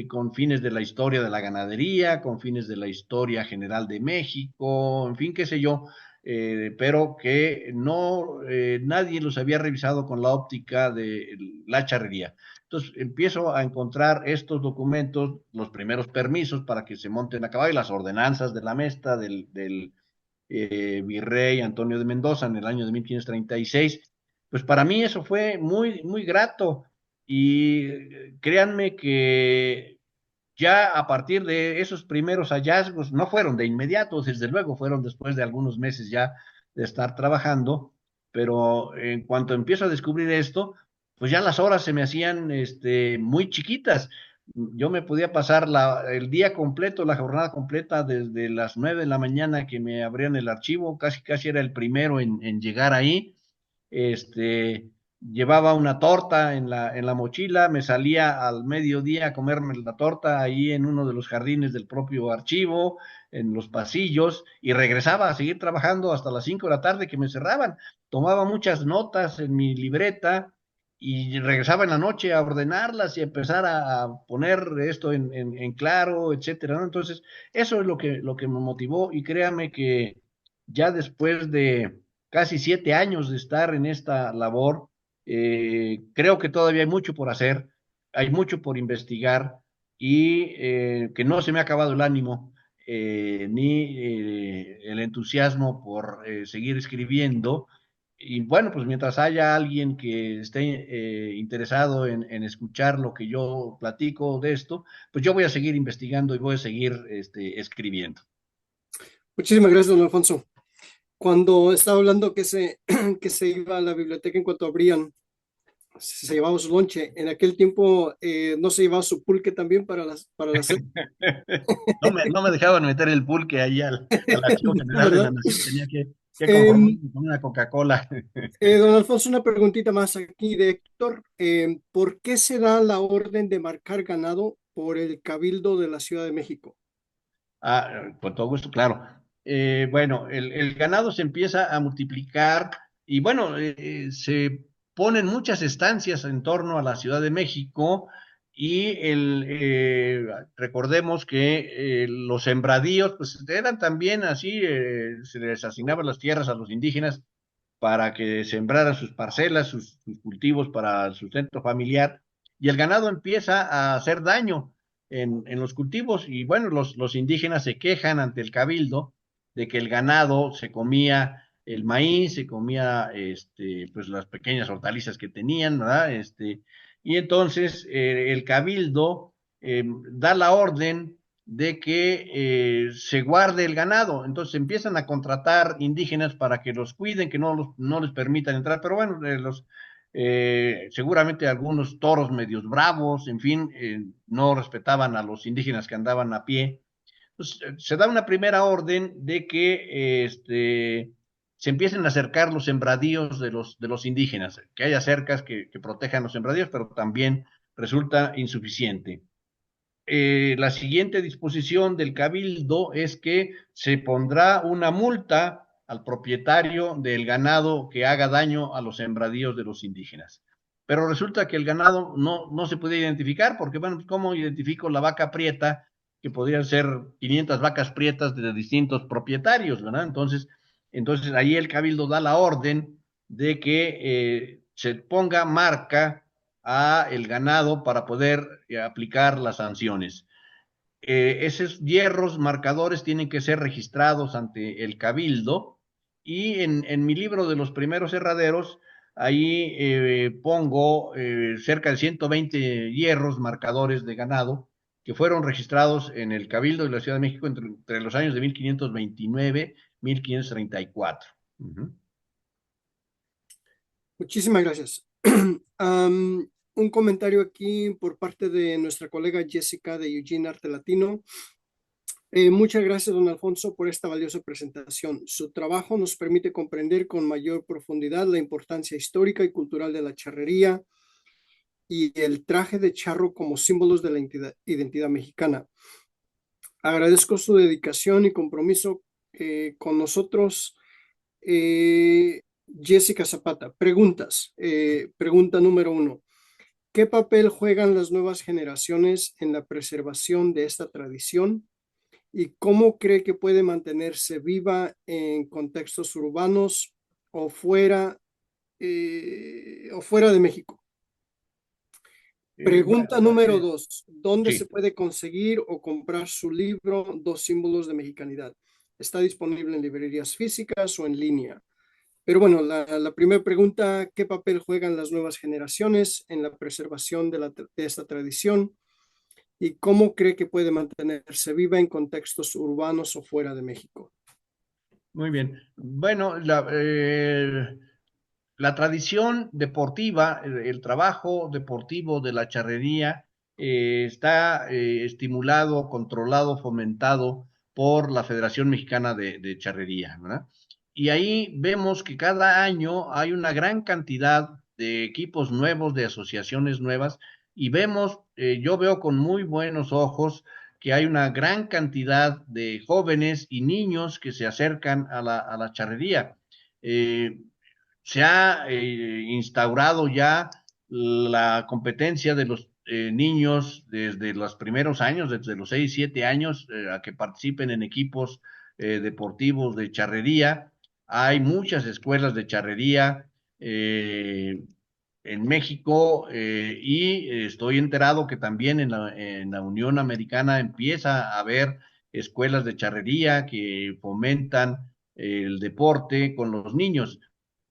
con fines de la historia de la ganadería, con fines de la historia general de México, en fin, qué sé yo, pero que no nadie los había revisado con la óptica de la charrería. Entonces empiezo a encontrar estos documentos, los primeros permisos para que se monten a caballo, las ordenanzas de la Mesta del virrey Antonio de Mendoza en el año de 1536. Pues para mí eso fue muy, muy grato y créanme que ya a partir de esos primeros hallazgos, no fueron de inmediato, desde luego, fueron después de algunos meses ya de estar trabajando, pero en cuanto empiezo a descubrir esto, pues ya las horas se me hacían muy chiquitas. Yo me podía pasar el día completo, la jornada completa, desde las 9 de la mañana que me abrían el archivo, casi casi era el primero en llegar ahí, este, llevaba una torta en la mochila, me salía al mediodía a comerme la torta ahí en uno de los jardines del propio archivo, en los pasillos, y regresaba a seguir trabajando hasta las 5 de la tarde que me cerraban. Tomaba muchas notas en mi libreta y regresaba en la noche a ordenarlas y a empezar a poner esto en claro, etcétera, ¿no? Entonces, eso es lo que me motivó y créame que ya después de casi 7 años de estar en esta labor, creo que todavía hay mucho por hacer, hay mucho por investigar y que no se me ha acabado el ánimo ni el entusiasmo por seguir escribiendo. Y bueno, pues mientras haya alguien que esté interesado en escuchar lo que yo platico de esto, pues yo voy a seguir investigando y voy a seguir escribiendo. Muchísimas gracias, don Alfonso. Cuando estaba hablando que se iba a la biblioteca en cuanto abrían, se llevaba su lonche. En aquel tiempo no se llevaba su pulque también para la cena. No me dejaban meter el pulque ahí al Archivo No, General de la ¿verdad? Nación, tenía que Eh, conformarme con una Coca-Cola. don Alfonso, una preguntita más aquí de Héctor. ¿Por qué se da la orden de marcar ganado por el Cabildo de la Ciudad de México? Con todo gusto, claro. Bueno, el ganado se empieza a multiplicar y bueno, se ponen muchas estancias en torno a la Ciudad de México y recordemos que los sembradíos pues eran también así, se les asignaban las tierras a los indígenas para que sembraran sus parcelas, sus cultivos para el sustento familiar, y el ganado empieza a hacer daño en los cultivos, y bueno, los indígenas se quejan ante el cabildo de que el ganado se comía el maíz, se comía pues las pequeñas hortalizas que tenían, ¿verdad? Y entonces el cabildo da la orden de que se guarde el ganado. Entonces empiezan a contratar indígenas para que los cuiden, que no les permitan entrar. Pero bueno, seguramente algunos toros medios bravos, en fin, no respetaban a los indígenas que andaban a pie. Pues, se da una primera orden de que se empiecen a acercar los sembradíos de los indígenas, que haya cercas que protejan los sembradíos, pero también resulta insuficiente. La siguiente disposición del cabildo es que se pondrá una multa al propietario del ganado que haga daño a los sembradíos de los indígenas. Pero resulta que el ganado no se puede identificar, porque, bueno, ¿cómo identifico la vaca prieta? Que podrían ser 500 vacas prietas de distintos propietarios, ¿verdad? Entonces ahí el cabildo da la orden de que se ponga marca a el ganado para poder aplicar las sanciones. Esos hierros marcadores tienen que ser registrados ante el cabildo y en mi libro de los primeros herraderos, ahí pongo cerca de 120 hierros marcadores de ganado que fueron registrados en el Cabildo de la Ciudad de México entre los años de 1529 y 1534. Uh-huh. Muchísimas gracias. Un comentario aquí por parte de nuestra colega Jessica de Eugene Arte Latino. Muchas gracias, don Alfonso, por esta valiosa presentación. Su trabajo nos permite comprender con mayor profundidad la importancia histórica y cultural de la charrería y el traje de charro como símbolos de la identidad mexicana. Agradezco su dedicación y compromiso con nosotros. Jessica Zapata, preguntas. Pregunta número 1. ¿Qué papel juegan las nuevas generaciones en la preservación de esta tradición? ¿Y cómo cree que puede mantenerse viva en contextos urbanos o fuera de México? Bueno, Pregunta número 2. ¿Dónde se sí. puede conseguir o comprar su libro Dos símbolos de mexicanidad? ¿Está disponible en librerías físicas o en línea? Pero bueno, la primera pregunta, ¿qué papel juegan las nuevas generaciones en la preservación de esta tradición? ¿Y cómo cree que puede mantenerse viva en contextos urbanos o fuera de México? Muy bien. Bueno, la tradición deportiva, el trabajo deportivo de la charrería está estimulado, controlado, fomentado por la Federación Mexicana de Charrería, ¿verdad? Y ahí vemos que cada año hay una gran cantidad de equipos nuevos, de asociaciones nuevas, y vemos, yo veo con muy buenos ojos que hay una gran cantidad de jóvenes y niños que se acercan a la charrería. Eh, Se ha instaurado ya la competencia de los niños desde los primeros años, desde los 6 7 años, a que participen en equipos deportivos de charrería. Hay muchas escuelas de charrería en México y estoy enterado que también en la Unión Americana empieza a haber escuelas de charrería que fomentan el deporte con los niños.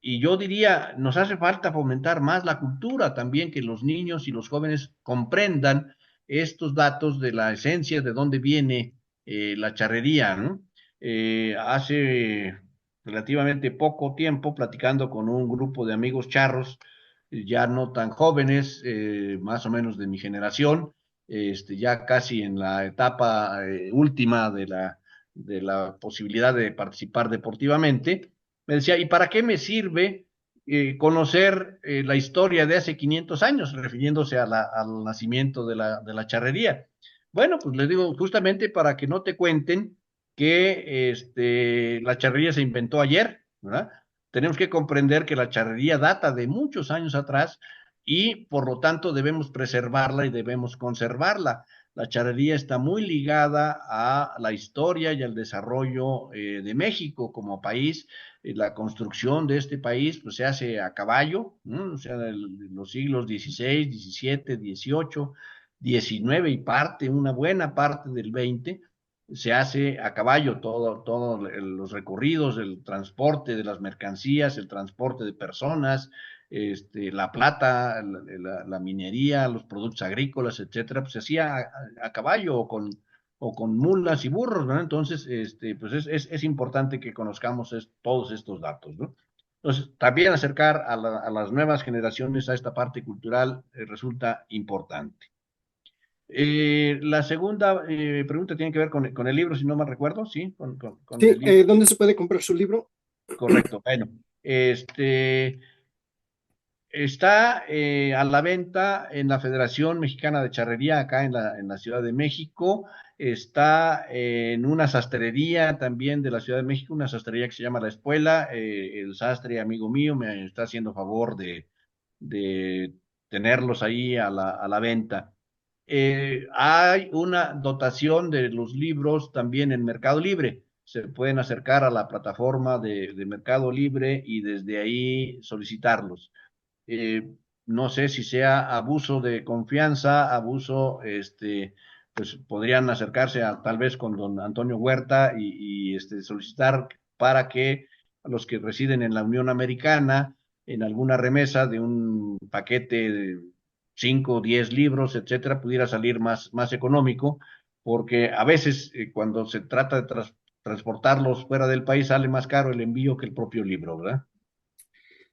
Y yo diría, nos hace falta fomentar más la cultura también, que los niños y los jóvenes comprendan estos datos de la esencia de dónde viene la charrería, ¿no? Hace relativamente poco tiempo, platicando con un grupo de amigos charros, ya no tan jóvenes, más o menos de mi generación, ya casi en la etapa última de la posibilidad de participar deportivamente, me decía, ¿y para qué me sirve conocer la historia de hace 500 años, refiriéndose al nacimiento de la charrería? Bueno, pues les digo, justamente para que no te cuenten que la charrería se inventó ayer, ¿verdad? Tenemos que comprender que la charrería data de muchos años atrás y por lo tanto debemos preservarla y debemos conservarla. La charrería está muy ligada a la historia y al desarrollo de México como país. La construcción de este país pues, se hace a caballo, ¿no? O sea, en los siglos XVI, XVII, XVIII, XIX y parte, una buena parte del XX, se hace a caballo todo los recorridos, el transporte de las mercancías, el transporte de personas, la plata, la minería, los productos agrícolas, etcétera, pues se hacía a caballo o con mulas y burros, ¿no? Entonces, pues es importante que conozcamos todos estos datos, ¿no? Entonces, también acercar a las nuevas generaciones a esta parte cultural resulta importante. La segunda pregunta tiene que ver con el libro, si no mal recuerdo, ¿sí? Con Sí, el libro. ¿dónde se puede comprar su libro? Correcto. Bueno, este está a la venta en la Federación Mexicana de Charrería, acá en la Ciudad de México. Está en una sastrería también de la Ciudad de México, una sastrería que se llama La Espuela. El sastre, amigo mío, me está haciendo favor de tenerlos ahí a la venta. Hay una dotación de los libros también en Mercado Libre. Se pueden acercar a la plataforma de Mercado Libre y desde ahí solicitarlos. eh, no sé si sea abuso de confianza, abuso, pues podrían acercarse tal vez con don Antonio Huerta solicitar para que los que residen en la Unión Americana, en alguna remesa de un paquete de 5 o 10 libros, etcétera, pudiera salir más económico, porque a veces cuando se trata de transportarlos fuera del país sale más caro el envío que el propio libro, ¿verdad?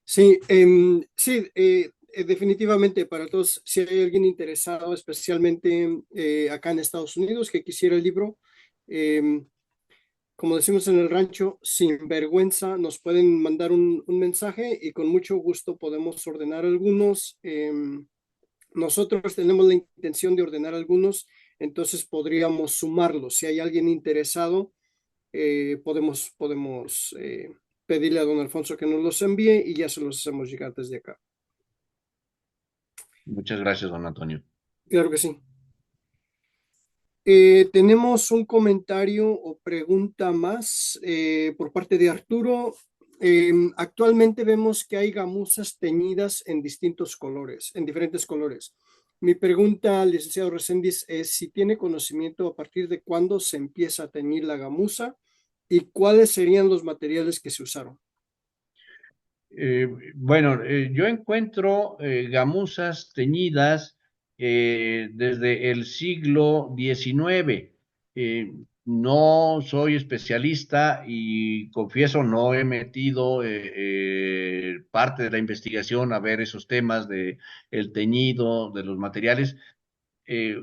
Sí, sí, definitivamente para todos, si hay alguien interesado, especialmente acá en Estados Unidos, que quisiera el libro, em, como decimos en el rancho, sin vergüenza, nos pueden mandar un mensaje y con mucho gusto podemos ordenar algunos. Nosotros tenemos la intención de ordenar algunos, entonces podríamos sumarlos. Si hay alguien interesado, podemos pedirle a don Alfonso que nos los envíe y ya se los hacemos llegar desde acá. Muchas gracias, don Antonio. Claro que sí. Tenemos un comentario o pregunta más por parte de Arturo. Actualmente vemos que hay gamuzas teñidas en distintos colores, en diferentes colores. Mi pregunta al licenciado Reséndiz es si tiene conocimiento a partir de cuándo se empieza a teñir la gamuza y cuáles serían los materiales que se usaron. Bueno, yo encuentro gamuzas teñidas desde el siglo XIX. No soy especialista y confieso no he metido parte de la investigación a ver esos temas de el teñido, de los materiales. Eh,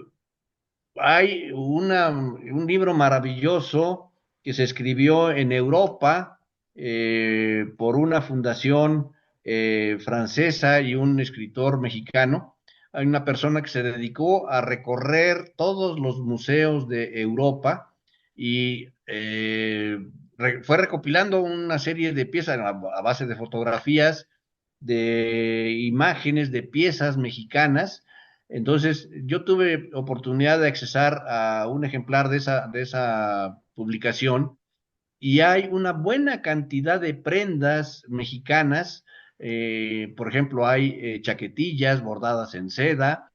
Hay un libro maravilloso que se escribió en Europa por una fundación francesa y un escritor mexicano. Hay una persona que se dedicó a recorrer todos los museos de Europa y fue recopilando una serie de piezas a base de fotografías, de imágenes, de piezas mexicanas. Entonces, yo tuve oportunidad de accesar a un ejemplar de esa publicación y hay una buena cantidad de prendas mexicanas. Por ejemplo, hay chaquetillas bordadas en seda,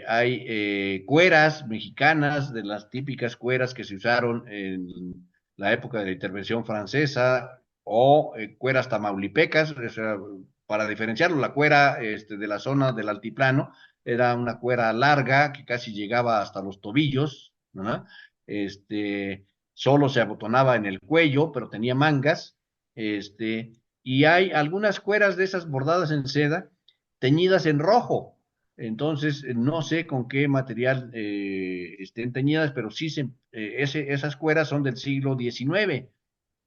hay cueras mexicanas, de las típicas cueras que se usaron en la época de la intervención francesa, o cueras tamaulipecas, o sea, para diferenciarlo, la cuera de la zona del altiplano era una cuera larga que casi llegaba hasta los tobillos, ¿no? Este, solo se abotonaba en el cuello, pero tenía mangas, y hay algunas cueras de esas bordadas en seda teñidas en rojo. Entonces, no sé con qué material estén teñidas, pero sí esas cueras son del siglo XIX.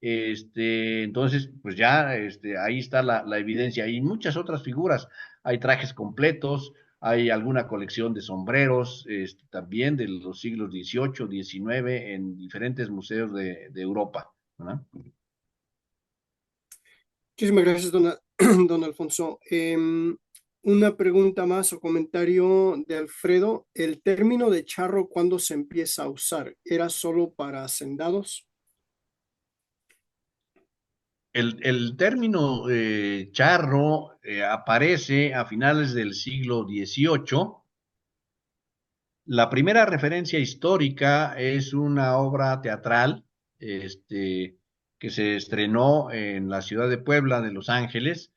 Entonces, pues ya ahí está la evidencia. Hay muchas otras figuras. Hay trajes completos, hay alguna colección de sombreros también de los siglos XVIII, XIX en diferentes museos de Europa, ¿no? Muchísimas gracias, don Alfonso. Una pregunta más o comentario de Alfredo. ¿El término de charro cuándo se empieza a usar? ¿Era solo para hacendados? El término charro aparece a finales del siglo XVIII. La primera referencia histórica es una obra teatral, que se estrenó en la ciudad de Puebla de Los Ángeles,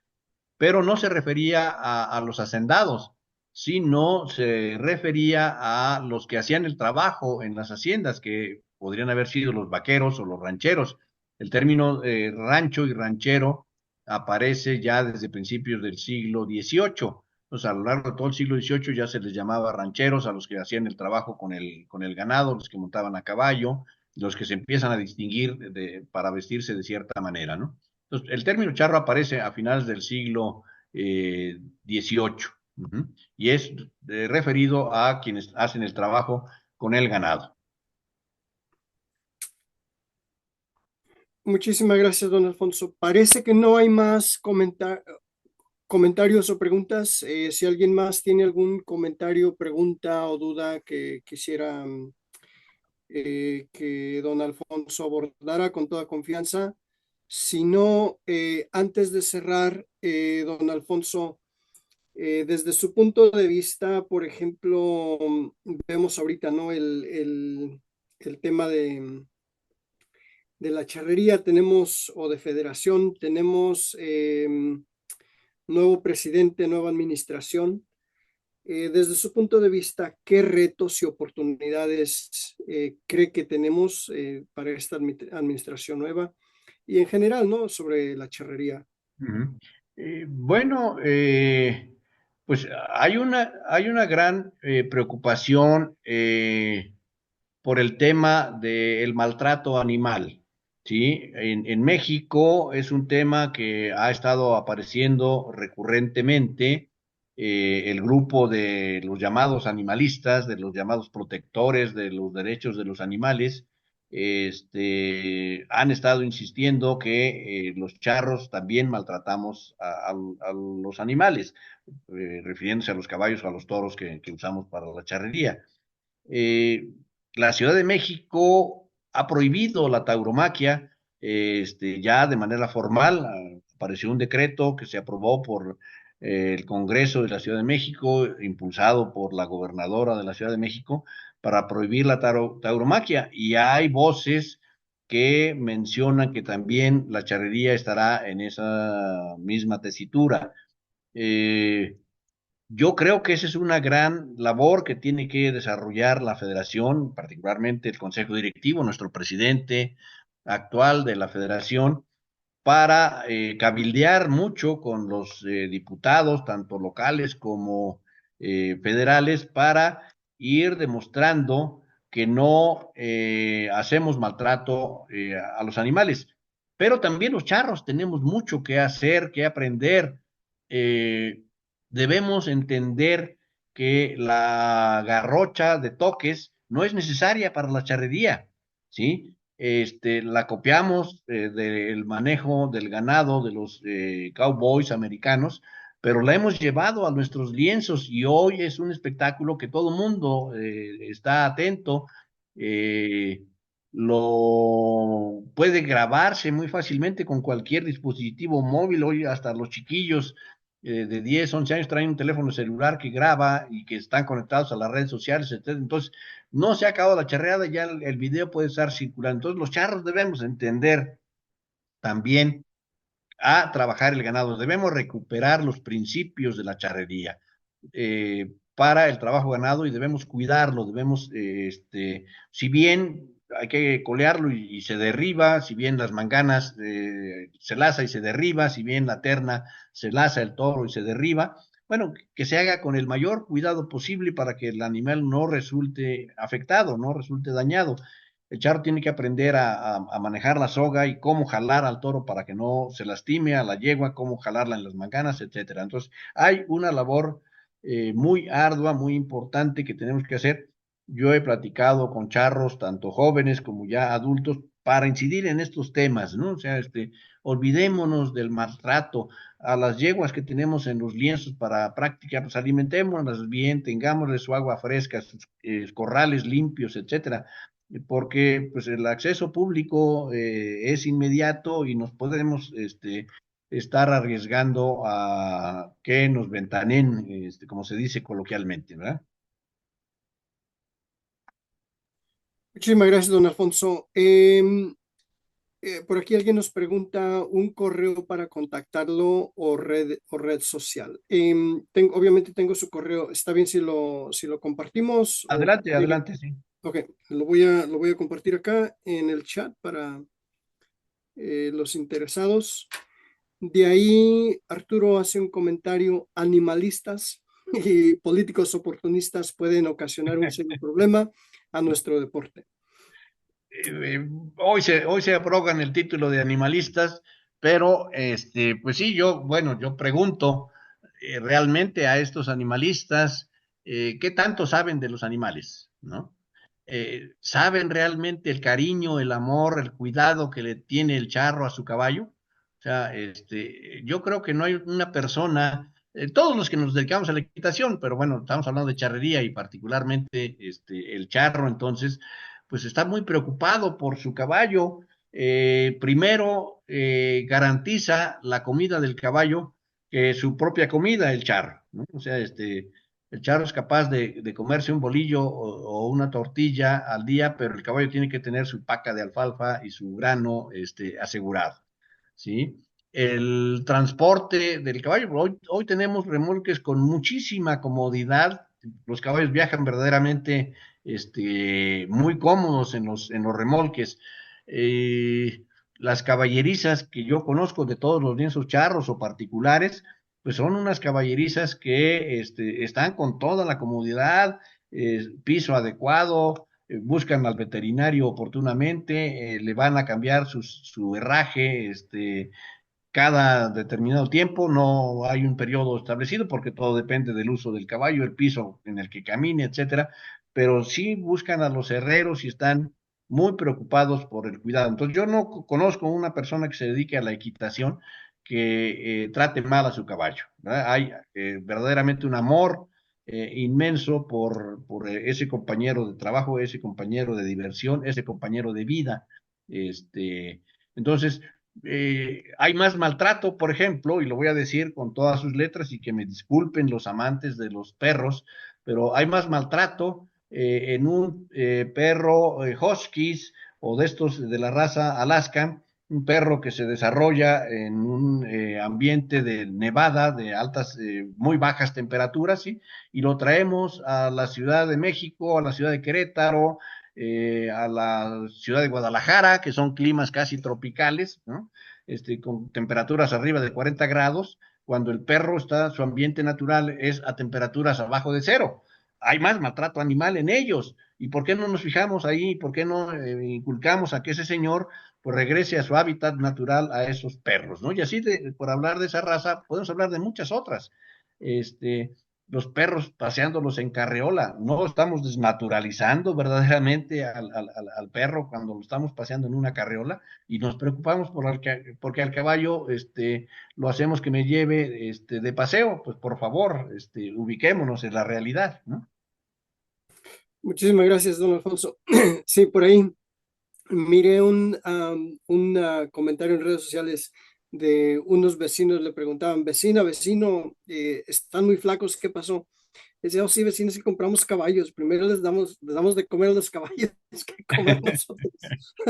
pero no se refería a los hacendados, sino se refería a los que hacían el trabajo en las haciendas, que podrían haber sido los vaqueros o los rancheros. El término rancho y ranchero aparece ya desde principios del siglo XVIII. Pues a lo largo de todo el siglo XVIII ya se les llamaba rancheros a los que hacían el trabajo con el ganado, los que montaban a caballo, los que se empiezan a distinguir para vestirse de cierta manera, ¿no? Entonces, el término charro aparece a finales del siglo XVIII, y es referido a quienes hacen el trabajo con el ganado. Muchísimas gracias, don Alfonso. Parece que no hay más comentarios o preguntas. Si alguien más tiene algún comentario, pregunta o duda que quisiera que don Alfonso abordara con toda confianza. Si no, antes de cerrar, don Alfonso, desde su punto de vista, por ejemplo, vemos ahorita, ¿no? El tema de la charrería tenemos, o de federación, tenemos nuevo presidente, nueva administración. Desde su punto de vista, ¿qué retos y oportunidades cree que tenemos para esta administración nueva? Y en general, ¿no? Sobre la charrería. Uh-huh. Bueno, pues hay una gran preocupación por el tema del maltrato animal, ¿sí? En México es un tema que ha estado apareciendo recurrentemente. El grupo de los llamados animalistas, de los llamados protectores de los derechos de los animales, han estado insistiendo que los charros también maltratamos a los animales, refiriéndose a los caballos o a los toros que usamos para la charrería. Eh, la Ciudad de México ha prohibido la tauromaquia, ya de manera formal. Apareció un decreto que se aprobó por el Congreso de la Ciudad de México, impulsado por la gobernadora de la Ciudad de México, para prohibir la tauromaquia. Y hay voces que mencionan que también la charrería estará en esa misma tesitura. Eh, yo creo que esa es una gran labor que tiene que desarrollar la federación, particularmente el consejo directivo, nuestro presidente actual de la federación, para cabildear mucho con los diputados, tanto locales como federales, para ir demostrando que no hacemos maltrato a los animales. Pero también los charros tenemos mucho que hacer, que aprender. Eh, Debemos entender que la garrocha de toques no es necesaria para la charrería, ¿sí? La copiamos del manejo del ganado de los cowboys americanos, pero la hemos llevado a nuestros lienzos y hoy es un espectáculo que todo mundo está atento. eh, lo puede grabarse muy fácilmente con cualquier dispositivo móvil. Hoy hasta los chiquillos de 10, 11 años traen un teléfono celular que graba y que están conectados a las redes sociales, etc. Entonces, no se ha acabado la charreada, ya el video puede estar circulando. Entonces, los charros debemos entender también a trabajar el ganado, debemos recuperar los principios de la charrería para el trabajo ganado y debemos cuidarlo, debemos, si bien hay que colearlo y se derriba, si bien las manganas se laza y se derriba, si bien la terna se laza el toro y se derriba, bueno, que se haga con el mayor cuidado posible para que el animal no resulte afectado, no resulte dañado. El charro tiene que aprender a manejar la soga y cómo jalar al toro para que no se lastime, a la yegua, cómo jalarla en las manganas, etcétera. Entonces, hay una labor muy ardua, muy importante que tenemos que hacer. Yo he platicado con charros, tanto jóvenes como ya adultos, para incidir en estos temas, ¿no? O sea, olvidémonos del maltrato a las yeguas que tenemos en los lienzos para práctica, pues alimentémoslas bien, tengámosles su agua fresca, sus corrales limpios, etcétera, porque pues el acceso público es inmediato y nos podemos estar arriesgando a que nos ventanen, como se dice coloquialmente, ¿verdad? Muchísimas gracias, don Alfonso. Por aquí alguien nos pregunta un correo para contactarlo o red social. Obviamente tengo su correo. ¿Está bien si lo compartimos o Adelante, quiere? adelante, sí. Ok, lo voy a compartir acá en el chat para los interesados. De ahí Arturo hace un comentario: animalistas y políticos oportunistas pueden ocasionar un serio problema a nuestro deporte. Hoy se abrogan el título de animalistas, pero pues sí, yo pregunto realmente a estos animalistas qué tanto saben de los animales, ¿no? ¿Saben realmente el cariño, el amor, el cuidado que le tiene el charro a su caballo? O sea, yo creo que no hay una persona, todos los que nos dedicamos a la equitación, pero bueno, estamos hablando de charrería y particularmente el charro, entonces pues está muy preocupado por su caballo. Primero, garantiza la comida del caballo que su propia comida, el charro, ¿no? O sea, el charro es capaz de comerse un bolillo o una tortilla al día, pero el caballo tiene que tener su paca de alfalfa y su grano asegurado, ¿sí? El transporte del caballo, hoy tenemos remolques con muchísima comodidad, los caballos viajan verdaderamente muy cómodos en los remolques. Eh, las caballerizas que yo conozco de todos los lienzos charros o particulares, pues son unas caballerizas que están con toda la comodidad, piso adecuado, buscan al veterinario oportunamente, le van a cambiar su herraje, cada determinado tiempo, no hay un periodo establecido porque todo depende del uso del caballo, el piso en el que camine, etcétera, pero sí buscan a los herreros y están muy preocupados por el cuidado. Entonces, yo no conozco una persona que se dedique a la equitación que trate mal a su caballo, ¿verdad? Hay verdaderamente un amor inmenso por ese compañero de trabajo, ese compañero de diversión, ese compañero de vida. Entonces, hay más maltrato, por ejemplo, y lo voy a decir con todas sus letras y que me disculpen los amantes de los perros, pero hay más maltrato en un perro huskies o de estos de la raza Alaska, un perro que se desarrolla en un ambiente de nevada, de altas, muy bajas temperaturas, ¿sí? Y lo traemos a la Ciudad de México, a la Ciudad de Querétaro, a la ciudad de Guadalajara, que son climas casi tropicales, ¿no? Con temperaturas arriba de 40 grados, cuando el perro está, su ambiente natural es a temperaturas abajo de cero. Hay más maltrato animal en ellos. ¿Y por qué no nos fijamos ahí? ¿Por qué no inculcamos a que ese señor pues regrese a su hábitat natural a esos perros, ¿no? Y así, por hablar de esa raza, podemos hablar de muchas otras. Este, los perros paseándolos en carreola. No estamos desnaturalizando verdaderamente al perro cuando lo estamos paseando en una carreola y nos preocupamos porque al caballo lo hacemos que me lleve de paseo. Pues por favor, ubiquémonos en la realidad, ¿no? Muchísimas gracias, don Alfonso. Sí, por ahí miré un comentario en redes sociales de unos vecinos. Le preguntaban: vecina, vecino, están muy flacos, ¿qué pasó? Decía: oh, sí, vecinos, que compramos caballos, primero les damos de comer a los caballos que comer nosotros.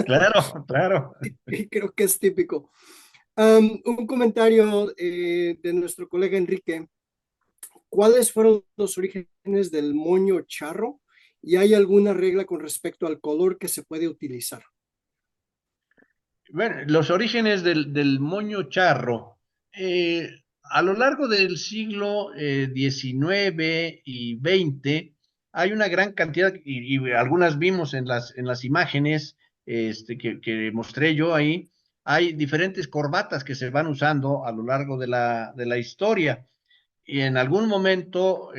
Claro, claro. Y creo que es típico. Un comentario de nuestro colega Enrique: ¿cuáles fueron los orígenes del moño charro? ¿Y hay alguna regla con respecto al color que se puede utilizar? Bueno, los orígenes del moño charro. A lo largo del siglo XIX y XX hay una gran cantidad, y algunas vimos en las imágenes que mostré yo ahí, hay diferentes corbatas que se van usando a lo largo de la historia. Y en algún momento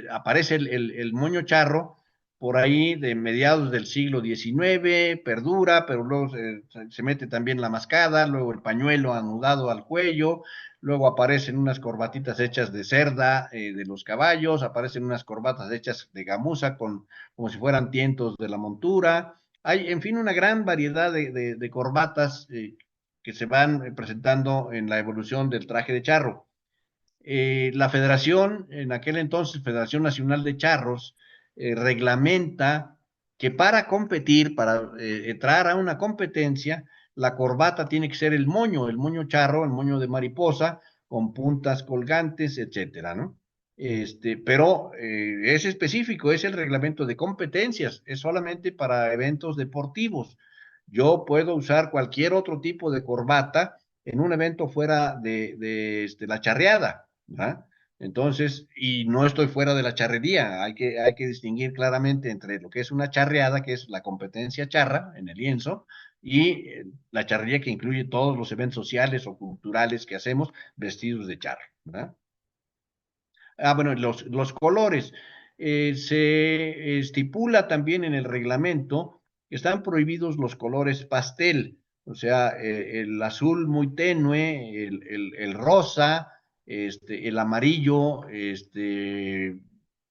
aparece el moño charro por ahí de mediados del siglo XIX, perdura, pero luego se mete también la mascada, luego el pañuelo anudado al cuello, luego aparecen unas corbatitas hechas de cerda de los caballos, aparecen unas corbatas hechas de gamuza como si fueran tientos de la montura. Hay, en fin, una gran variedad de corbatas que se van presentando en la evolución del traje de charro. La federación, en aquel entonces, Federación Nacional de Charros, reglamenta que para competir, para entrar a una competencia, la corbata tiene que ser el moño charro, el moño de mariposa, con puntas colgantes, etcétera, ¿no? Pero es específico, es el reglamento de competencias, es solamente para eventos deportivos. Yo puedo usar cualquier otro tipo de corbata en un evento fuera de la charreada, ¿verdad? Entonces, y no estoy fuera de la charrería, hay que distinguir claramente entre lo que es una charreada, que es la competencia charra en el lienzo, y la charrería que incluye todos los eventos sociales o culturales que hacemos vestidos de charro, ¿verdad? Ah, bueno, los colores. Se estipula también en el reglamento que están prohibidos los colores pastel, o sea, el azul muy tenue, el rosa, el amarillo,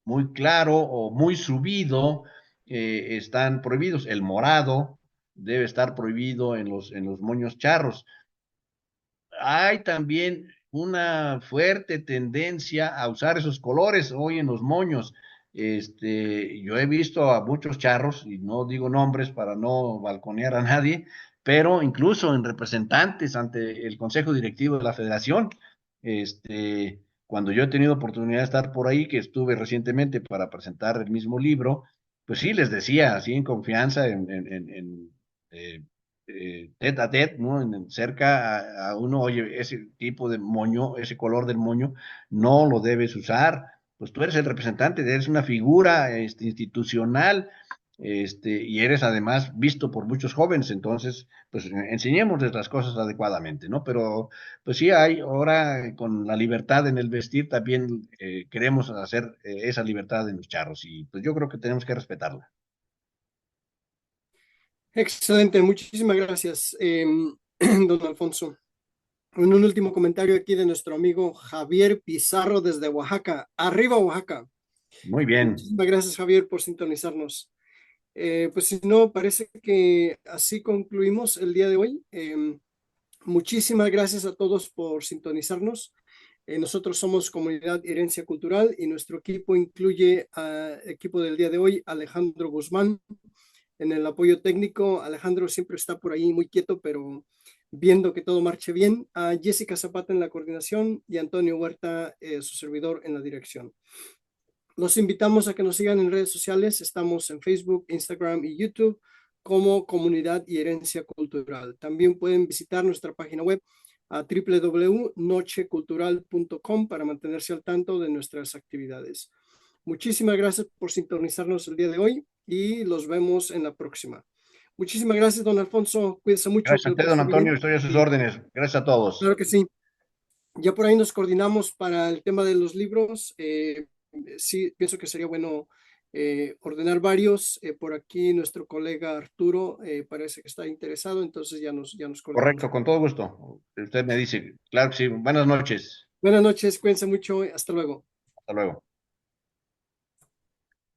muy claro o muy subido, están prohibidos. El morado debe estar prohibido en los moños charros. Hay también una fuerte tendencia a usar esos colores hoy en los moños. Yo he visto a muchos charros, y no digo nombres para no balconear a nadie, pero incluso en representantes ante el Consejo Directivo de la Federación, cuando yo he tenido oportunidad de estar por ahí, que estuve recientemente para presentar el mismo libro, pues sí, les decía así en confianza, tete a tete, ¿no? Cerca a uno, oye, ese tipo de moño, ese color del moño, no lo debes usar. Pues tú eres el representante, eres una figura institucional, y eres además visto por muchos jóvenes, entonces, pues enseñémosles las cosas adecuadamente, ¿no? Pero, pues sí, hay ahora con la libertad en el vestir, también queremos hacer esa libertad en los charros, y pues yo creo que tenemos que respetarla. Excelente, muchísimas gracias, don Alfonso. Un último comentario aquí de nuestro amigo Javier Pizarro desde Oaxaca. Arriba, Oaxaca. Muy bien. Muchísimas gracias, Javier, por sintonizarnos. Pues si no, parece que así concluimos el día de hoy. Muchísimas gracias a todos por sintonizarnos. Nosotros somos Comunidad Herencia Cultural y nuestro equipo incluye al equipo del día de hoy, Alejandro Guzmán, en el apoyo técnico. Alejandro siempre está por ahí muy quieto, pero viendo que todo marche bien. A Jessica Zapata en la coordinación y Antonio Huerta, su servidor, en la dirección. Los invitamos a que nos sigan en redes sociales. Estamos en Facebook, Instagram y YouTube como Comunidad y Herencia Cultural. También pueden visitar nuestra página web a www.nochecultural.com para mantenerse al tanto de nuestras actividades. Muchísimas gracias por sintonizarnos el día de hoy y los vemos en la próxima. Muchísimas gracias, don Alfonso. Cuídense mucho, Gracias que a lo usted, don pasen Antonio, bien. estoy a sus Y órdenes. Gracias a todos. claro que sí. Ya por ahí nos coordinamos para el tema de los libros. Sí, pienso que sería bueno ordenar varios. Por aquí nuestro colega Arturo parece que está interesado, entonces ya nos coordinamos. Correcto, con todo gusto. Usted me dice, claro que sí. Buenas noches. Buenas noches, cuídense mucho, hasta luego. Hasta luego.